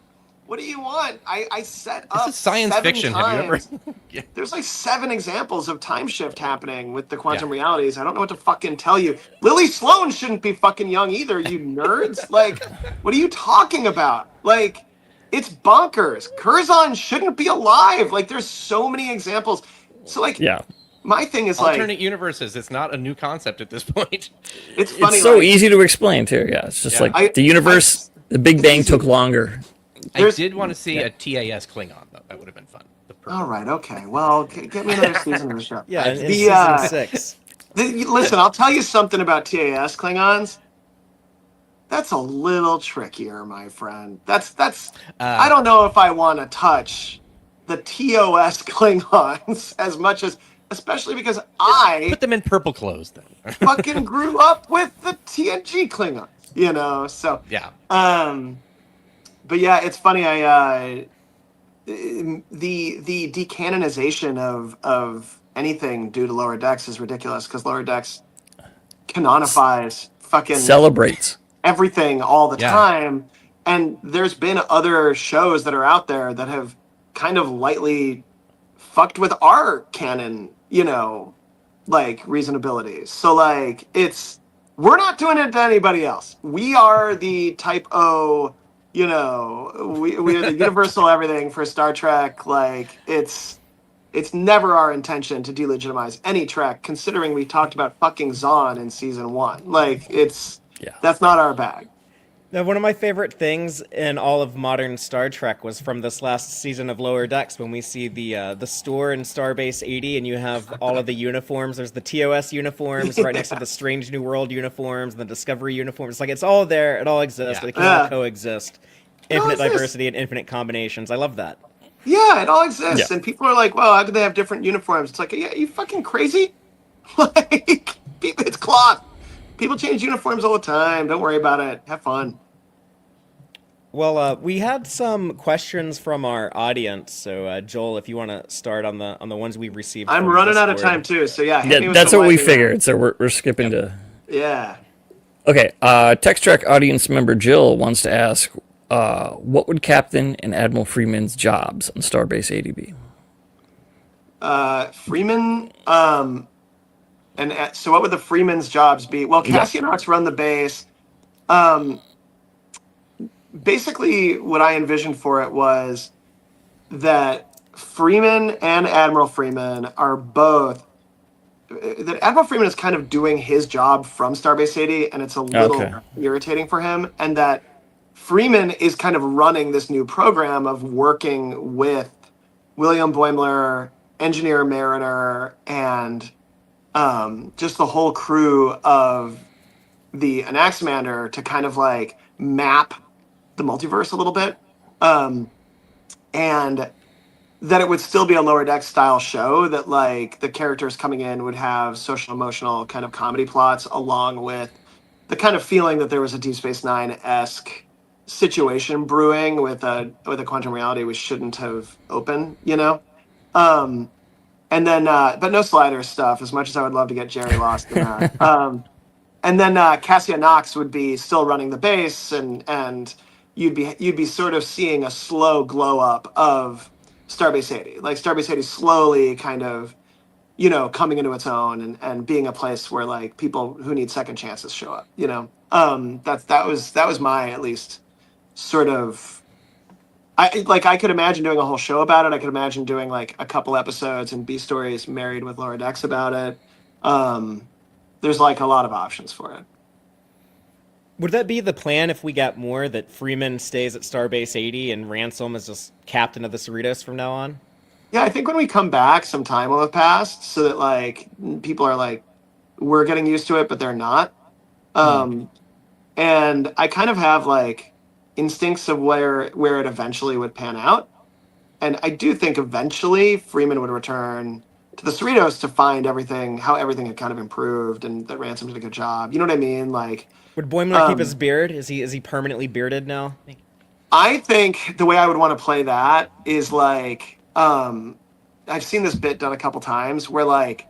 what do you want? I set up. This is science fiction. Times. Have you ever? There's like 7 examples of time shift happening with the quantum realities. I don't know what to fucking tell you. Lily Sloan shouldn't be fucking young either, you nerds. Like, what are you talking about? Like, it's bonkers. Curzon shouldn't be alive. Like, there's so many examples. So, like, my thing is alternate universes. It's not a new concept at this point. It's funny. It's so easy to explain too. Yeah, it's just like the universe. The Big Bang took longer. I did want to see a TAS Klingon though. That would have been fun. All right. Okay. Well, get me another season of the show. Yeah, in season 6. Listen, I'll tell you something about TAS Klingons. That's a little trickier, my friend. That's. I don't know if I want to touch the TOS Klingons as much as. Especially because I put them in purple clothes then. Fucking grew up with the TNG Klingons, so yeah. But yeah, it's funny. The decanonization of anything due to Lower Decks is ridiculous because Lower Decks canonifies fucking celebrates everything all the time, and there's been other shows that are out there that have kind of lightly fucked with our canon. Like reasonabilities. So like we're not doing it to anybody else. We are the type O, we are the universal everything for Star Trek. Like it's never our intention to delegitimize any Trek, considering we talked about fucking Zahn in season 1. Like that's not our bag. Now, one of my favorite things in all of modern Star Trek was from this last season of Lower Decks when we see the store in Starbase 80 and you have all of the uniforms. There's the TOS uniforms right next to the Strange New World uniforms and the Discovery uniforms. Like, it's all there. It all exists. But it can all coexist. Infinite diversity and infinite combinations. I love that. Yeah, it all exists. And people are like, well, how do they have different uniforms? It's like, yeah, you fucking crazy? Like, it's cloth. People change uniforms all the time. Don't worry about it. Have fun. Well, we had some questions from our audience. So, Joel, if you want to start on the ones we received. I'm running out of time too. So yeah, that's what we figured. So we're skipping to. Yeah. Okay. Tex-Trek audience member Jill wants to ask, what would Captain and Admiral Freeman's jobs on Starbase 80 be? Freeman. And so what would the Freeman's jobs be? Well, Cassian Hawks run the base. Basically, what I envisioned for it was that Freeman and Admiral Freeman are both... That Admiral Freeman is kind of doing his job from Starbase 80, and it's a little irritating for him. And that Freeman is kind of running this new program of working with William Boimler engineer Mariner and just the whole crew of the Anaximander to kind of like map the multiverse a little bit. And that it would still be a Lower Deck style show, that like the characters coming in would have social emotional kind of comedy plots along with the kind of feeling that there was a Deep Space Nine-esque situation brewing with a quantum reality we shouldn't have opened, you know? And then but no slider stuff, as much as I would love to get Jerry lost in that. And then Cassia Knox would be still running the base, and you'd be sort of seeing a slow glow up of Starbase 80, like Starbase 80 slowly kind of, you know, coming into its own and being a place where like people who need second chances show up, you know. That was my, at least, sort of, I could imagine doing a whole show about it. I could imagine doing like a couple episodes and B stories married with Lower Decks about it. There's like a lot of options for it. Would that be the plan if we got more, that Freeman stays at Starbase 80 and Ransom is just captain of the Cerritos from now on? Yeah, I think when we come back, some time will have passed, so that like people are like, we're getting used to it, but they're not. And I kind of have like instincts of where it eventually would pan out. And I do think eventually Freeman would return to the Cerritos to find everything, how everything had kind of improved, and that Ransom did a good job. You know what I mean? Like, Would Boimler keep his beard? Is he permanently bearded now? I think the way I would want to play that is like, I've seen this bit done a couple times where like,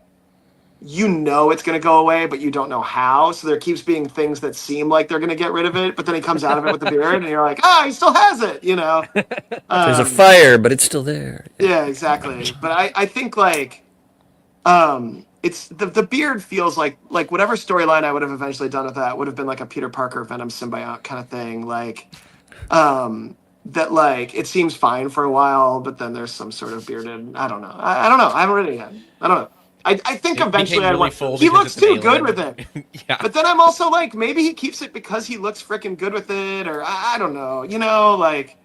you know it's going to go away, but you don't know how. So there keeps being things that seem like they're going to get rid of it, but then he comes out of it with the beard, and you're like, he still has it, you know? There's a fire, but it's still there. Yeah, exactly. But I think like, it's the beard feels like whatever storyline I would have eventually done with that would have been like a Peter Parker Venom symbiote kind of thing. Like, that like it seems fine for a while, but then there's some sort of bearded. I don't know. I don't know. I haven't read it yet. I don't know. I think eventually I'd want. He looks too good with it. Yeah. But then I'm also like, maybe he keeps it because he looks freaking good with it, or I don't know. You know, like,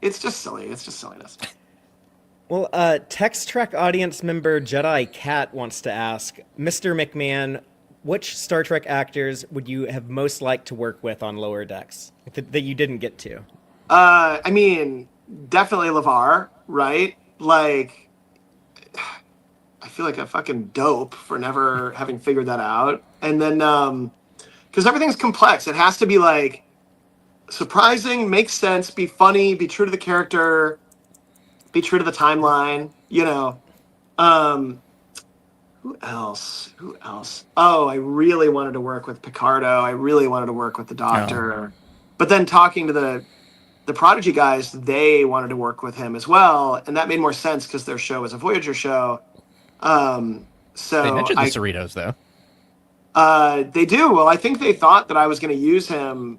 it's just silly. It's just silliness. Well, Tex-Trek audience member Jedi Cat wants to ask, Mr. McMahan, which Star Trek actors would you have most liked to work with on Lower Decks that you didn't get to? I mean, definitely LeVar, right? Like, I feel like a fucking dope for never having figured that out. And then, because everything's complex, it has to be like surprising, make sense, be funny, be true to the character, be true to the timeline, you know. Who else? Oh, I really wanted to work with Picardo. I really wanted to work with the Doctor. But then talking to the Prodigy guys, they wanted to work with him as well, and that made more sense because their show is a Voyager show. So they mentioned the Cerritos, though. They do. Well, I think they thought that I was going to use him,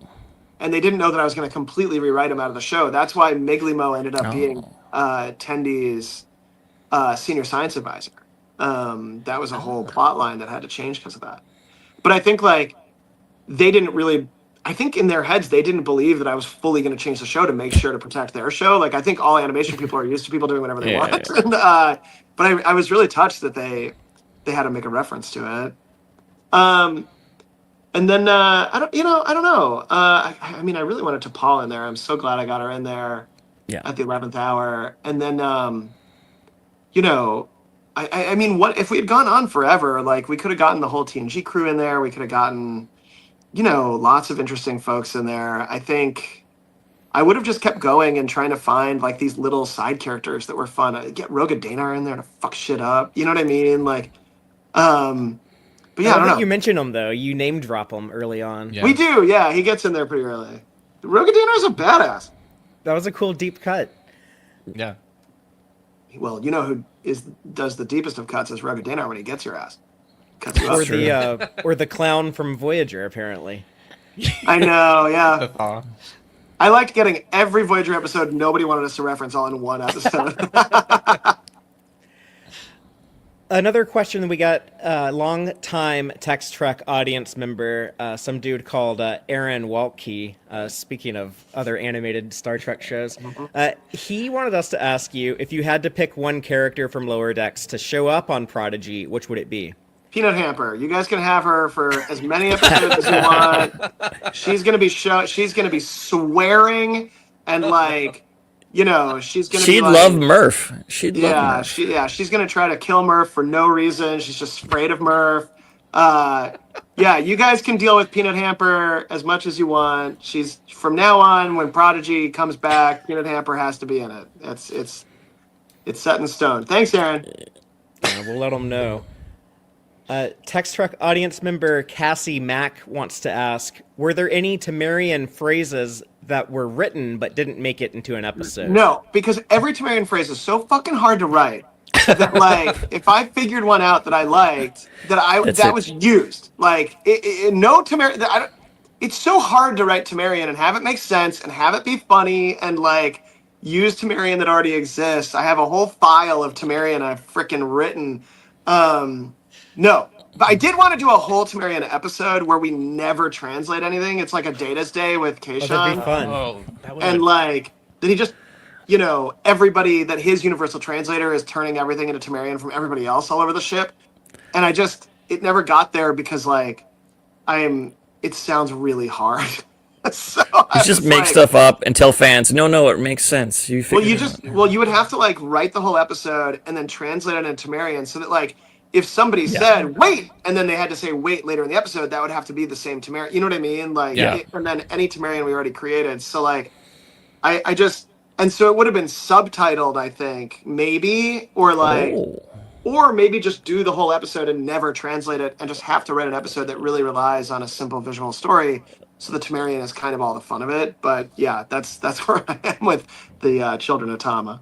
and they didn't know that I was going to completely rewrite him out of the show. That's why Miglimo ended up being Tendy's senior science advisor. That was a whole plot line that had to change because of that. But I think like they didn't really. I think in their heads they didn't believe that I was fully going to change the show to make sure to protect their show. Like I think all animation people are used to people doing whatever they want. Yeah. But I was really touched that they had to make a reference to it. And then I don't know. I mean, I really wanted to Paul in there. I'm so glad I got her in there. Yeah. At the 11th hour, and then you know, I mean, what if we had gone on forever? Like we could have gotten the whole TNG crew in there. We could have gotten, you know, lots of interesting folks in there. I think I would have just kept going and trying to find like these little side characters that were fun. I'd get Roga Danar in there to fuck shit up. You know what I mean? Like, but yeah, I don't know. You mention him though. You name drop him early on. Yeah. We do. Yeah, he gets in there pretty early. Roga Danar's a badass. That was a cool deep cut. Yeah. Well, you know who does the deepest of cuts is Roga Danar when he gets your ass. Cuts you up. Or the clown from Voyager, apparently. I know, yeah. I liked getting every Voyager episode nobody wanted us to reference all in one episode. Another question we got, long time Tex-Trek audience member, some dude called Aaron Waltke, speaking of other animated Star Trek shows. He wanted us to ask you, if you had to pick one character from Lower Decks to show up on Prodigy, which would it be? Peanut Hamper. You guys can have her for as many episodes as you want. She's gonna be she's gonna be swearing and like, she's gonna be She'd like, love Murph. She'd love Murph. she's gonna try to kill Murph for no reason. She's just afraid of Murph. You guys can deal with Peanut Hamper as much as you want. She's from now on, when Prodigy comes back, Peanut Hamper has to be in it. It's set in stone. Thanks, Aaron. We'll let them know. Tex-Trek audience member Cassie Mack wants to ask, were there any Temerian phrases that were written but didn't make it into an episode? No, because every Temerian phrase is so fucking hard to write that, like, if I figured one out that I liked, that was used. Like, no Temerian. It's so hard to write Temerian and have it make sense and have it be funny and, like, use Temerian that already exists. I have a whole file of Temerian I've freaking written. No, but I did want to do a whole Temerian episode where we never translate anything. It's like a Data's Day with Kayshawn. That'd be fun. Oh, that would. And like, then he just, everybody that his universal translator is turning everything into Temerian from everybody else all over the ship. And it never got there because like, it sounds really hard. So You just make stuff up and tell fans, no, it makes sense. You you would have to like write the whole episode and then translate it into Temerian so that like, if somebody said wait, and then they had to say wait later in the episode, that would have to be the same Temerian. You know what I mean? Like, and then any Temerian we already created. So like, and so it would have been subtitled, I think, maybe, or like, or maybe just do the whole episode and never translate it and just have to write an episode that really relies on a simple visual story. So the Temerian is kind of all the fun of it. But yeah, that's where I am with the Children of Tama.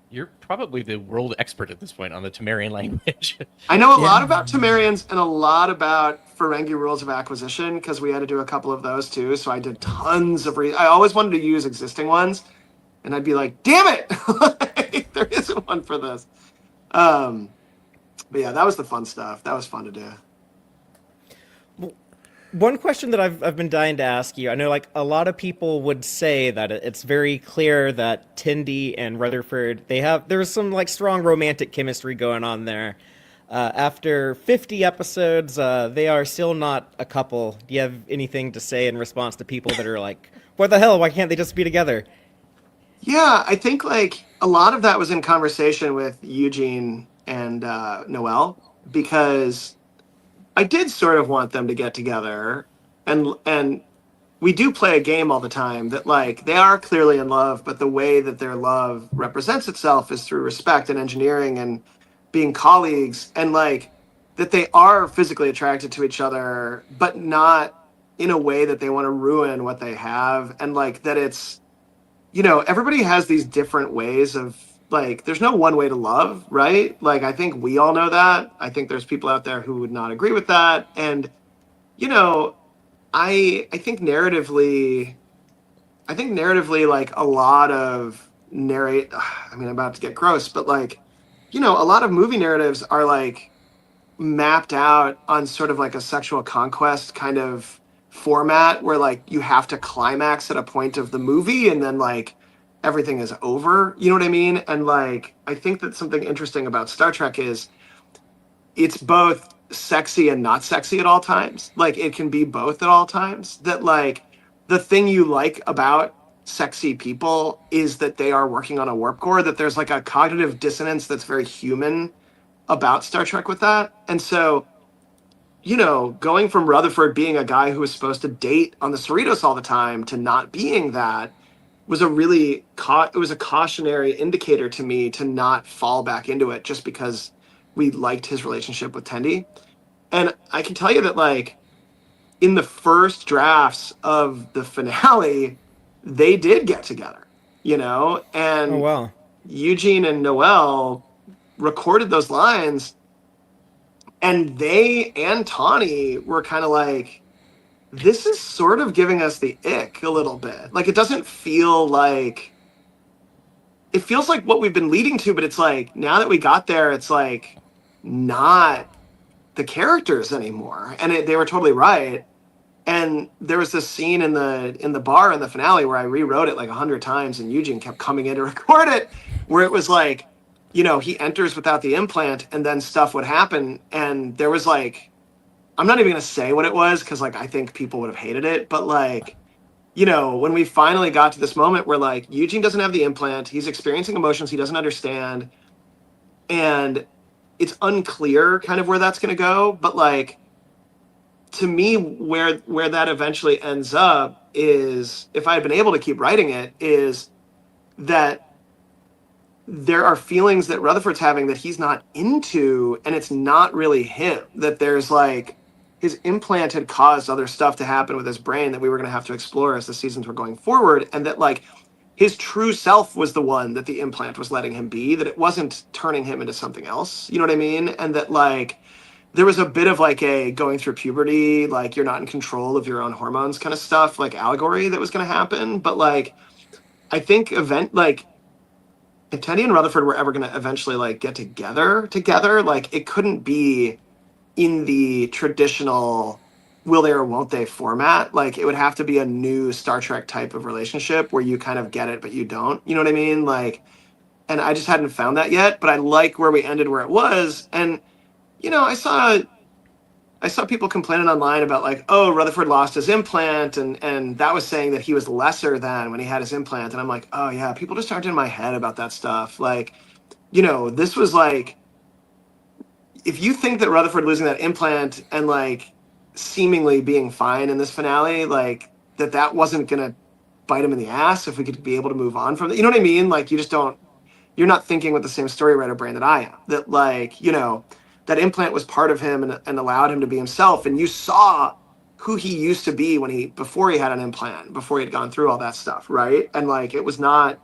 You're probably the world expert at this point on the Temerian language. I know a lot about Temerians and a lot about Ferengi rules of acquisition because we had to do a couple of those too. So I did tons of I always wanted to use existing ones, and I'd be like, "Damn it, there isn't one for this." But yeah, that was the fun stuff. That was fun to do. One question that I've been dying to ask you, I know like a lot of people would say that it's very clear that Tindy and Rutherford, there's some like strong romantic chemistry going on there. After 50 episodes, they are still not a couple. Do you have anything to say in response to people that are like, what the hell, why can't they just be together? Yeah, I think like a lot of that was in conversation with Eugene and Noelle, because I did sort of want them to get together, and we do play a game all the time that like they are clearly in love, but the way that their love represents itself is through respect and engineering and being colleagues, and like that they are physically attracted to each other, but not in a way that they want to ruin what they have, and like that it's, everybody has these different ways of, like, there's no one way to love, right? Like, I think we all know that. I think there's people out there who would not agree with that. And, I think narratively, like, a lot of I'm about to get gross, but like, a lot of movie narratives are like mapped out on sort of like a sexual conquest kind of format where like you have to climax at a point of the movie and then like everything is over, you know what I mean? And like, I think that something interesting about Star Trek is it's both sexy and not sexy at all times. Like, it can be both at all times. That like, the thing you like about sexy people is that they are working on a warp core, that there's like a cognitive dissonance that's very human about Star Trek with that. And so, going from Rutherford being a guy who was supposed to date on the Cerritos all the time to not being that, was it was a cautionary indicator to me to not fall back into it just because we liked his relationship with Tendi. And I can tell you that like in the first drafts of the finale, they did get together, and Oh, wow. Eugene and Noelle recorded those lines, and they and Tawny were kind of like, this is sort of giving us the ick a little bit. Like, it doesn't feel like, it feels like what we've been leading to, but it's like, now that we got there, it's like, not the characters anymore. And they were totally right. And there was this scene in the bar in the finale where I rewrote it like 100 times, and Eugene kept coming in to record it, where it was like, he enters without the implant, and then stuff would happen, and there was like, I'm not even gonna say what it was because like I think people would have hated it, but like, when we finally got to this moment where like Eugene doesn't have the implant, he's experiencing emotions he doesn't understand, and it's unclear kind of where that's gonna go, but like, to me, where that eventually ends up is, if I had been able to keep writing it, is that there are feelings that Rutherford's having that he's not into, and it's not really him. That there's like, his implant had caused other stuff to happen with his brain that we were going to have to explore as the seasons were going forward, and that like his true self was the one that the implant was letting him be, that it wasn't turning him into something else. You know what I mean? And that like, there was a bit of like a going through puberty, like you're not in control of your own hormones kind of stuff, like allegory that was going to happen. But like, I think if Teddy and Rutherford were ever going to eventually like get together, like it couldn't be in the traditional will they or won't they format. Like it would have to be a new Star Trek type of relationship where you kind of get it, but you don't, you know what I mean? Like, and I just hadn't found that yet, but I like where we ended where it was. And, I saw people complaining online about like, oh, Rutherford lost his implant, and that was saying that he was lesser than when he had his implant. And I'm like, oh yeah, people just aren't in my head about that stuff. Like, this was like, if you think that Rutherford losing that implant and like seemingly being fine in this finale, like that wasn't gonna bite him in the ass if we could be able to move on from it. You know what I mean? Like you just don't, you're not thinking with the same story writer brain that I am. That like, that implant was part of him and allowed him to be himself. And you saw who he used to be before he had an implant, before he had gone through all that stuff, right? And like, it was not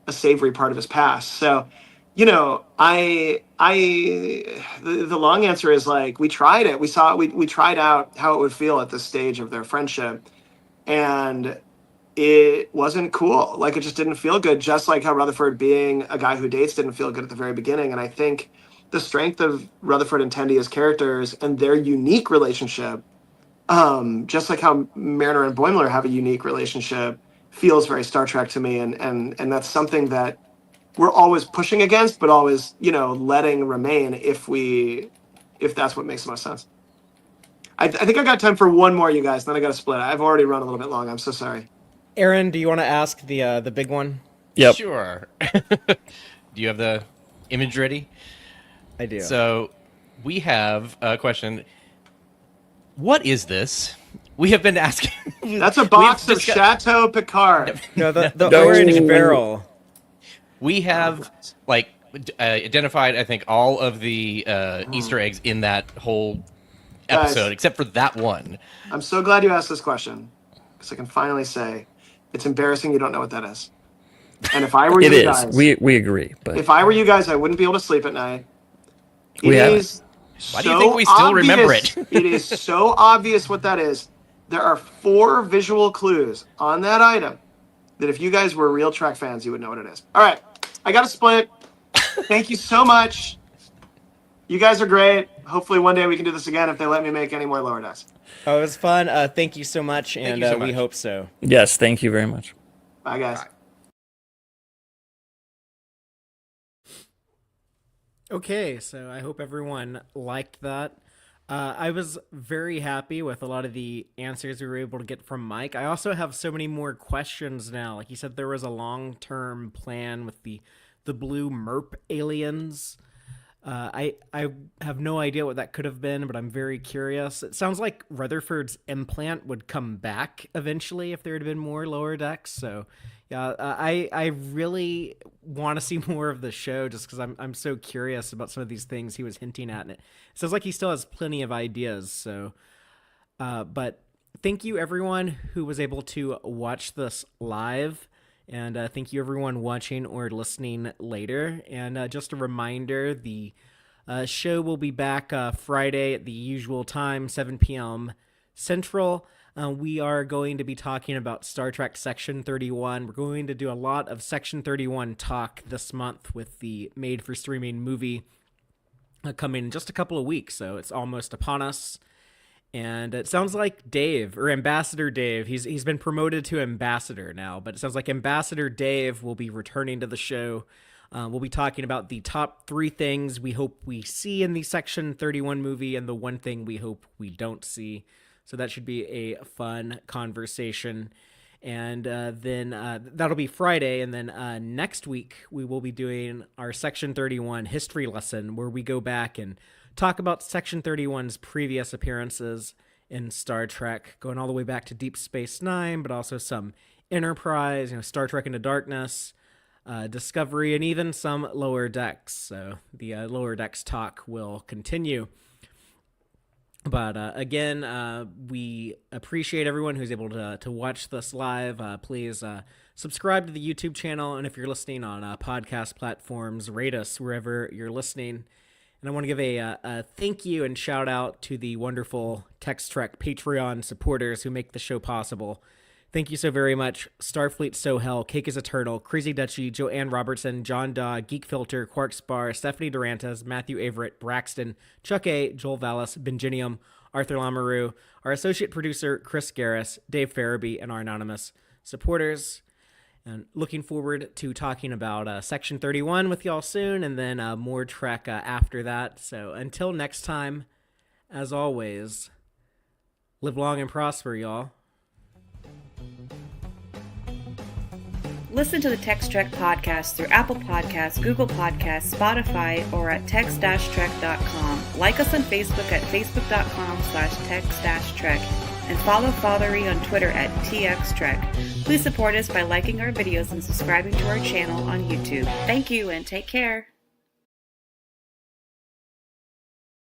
a savory part of his past. So, the long answer is like, we tried it. We tried out how it would feel at this stage of their friendship, and it wasn't cool. Like it just didn't feel good. Just like how Rutherford being a guy who dates didn't feel good at the very beginning. And I think the strength of Rutherford and Tendi as characters and their unique relationship, just like how Mariner and Boimler have a unique relationship, feels very Star Trek to me. And that's something that we're always pushing against, but always, letting remain if that's what makes the most sense. I think I got time for one more, you guys. Then I got to split. I've already run a little bit long. I'm so sorry. Aaron, do you want to ask the big one? Yep. Sure. Do you have the image ready? I do. So we have a question. What is this? We have been asking. That's a box of Chateau Picard. No, the No. orange barrel. We have identified, I think, all of the Easter eggs in that whole episode, Guys, except for that one. I'm so glad you asked this question, because I can finally say it's embarrassing you don't know what that is. And if I were It you is. guys, We agree. But if I were you guys, I wouldn't be able to sleep at night. We haven't. Why do you think we still remember it? It is so obvious what that is. There are 4 visual clues on that item that if you guys were real Trek fans, you would know what it is. All right, I got to split. Thank you so much. You guys are great. Hopefully one day we can do this again if they let me make any more lower decks. Oh, it was fun. Thank you so much, and you so we much. hope so. yes, thank you very much. Bye, guys. Bye. Okay, so I hope everyone liked that. I was very happy with a lot of the answers we were able to get from Mike. I also have so many more questions now. Like he said, there was a long-term plan with the blue MERP aliens. I have no idea what that could have been, but I'm very curious. It sounds like Rutherford's implant would come back eventually if there had been more lower decks. So yeah, I really want to see more of the show just because I'm so curious about some of these things he was hinting at, and it sounds like he still has plenty of ideas. So, but thank you everyone who was able to watch this live. And thank you everyone watching or listening later. And just a reminder, the show will be back Friday at the usual time, 7 p.m. Central. We are going to be talking about Star Trek Section 31. We're going to do a lot of Section 31 talk this month with the made-for-streaming movie. coming in just a couple of weeks, so it's almost upon us. And it sounds like Dave, or Ambassador Dave, he's been promoted to Ambassador now, but it sounds like Ambassador Dave will be returning to the show. We'll be talking about the top 3 things we hope we see in the Section 31 movie and the one thing we hope we don't see. So that should be a fun conversation. And then that'll be Friday. And then next week, we will be doing our Section 31 history lesson, where we go back and talk about Section 31's previous appearances in Star Trek, going all the way back to Deep Space Nine, but also some Enterprise, Star Trek Into Darkness, Discovery, and even some Lower Decks. So the Lower Decks talk will continue. But again, we appreciate everyone who's able to watch this live. Please subscribe to the YouTube channel, and if you're listening on podcast platforms, rate us wherever you're listening. And I want to give a thank you and shout out to the wonderful Tex-Trek Patreon supporters who make the show possible. Thank you so very much. Starfleet Sohel, Cake is Eternal, Crazy Dutchie, Joanne Robertson, John Daw, Geek Filter, Quark Spar, Stephanie Durantes, Matthew Averett, Braxton, Chuck A., Joel Vallis, Benginium, Arthur Lamoureux, our associate producer, Chris Garris, Dave Farabee, and our anonymous supporters. And looking forward to talking about Section 31 with y'all soon, and then more Trek after that. So until next time, as always, live long and prosper, y'all. Listen to the Tex-Trek podcast through Apple Podcasts, Google Podcasts, Spotify, or at tex-trek.com. Like us on Facebook at facebook.com/tex-trek, and follow Fatheree on Twitter at txtrek. Please support us by liking our videos and subscribing to our channel on YouTube. Thank you and take care.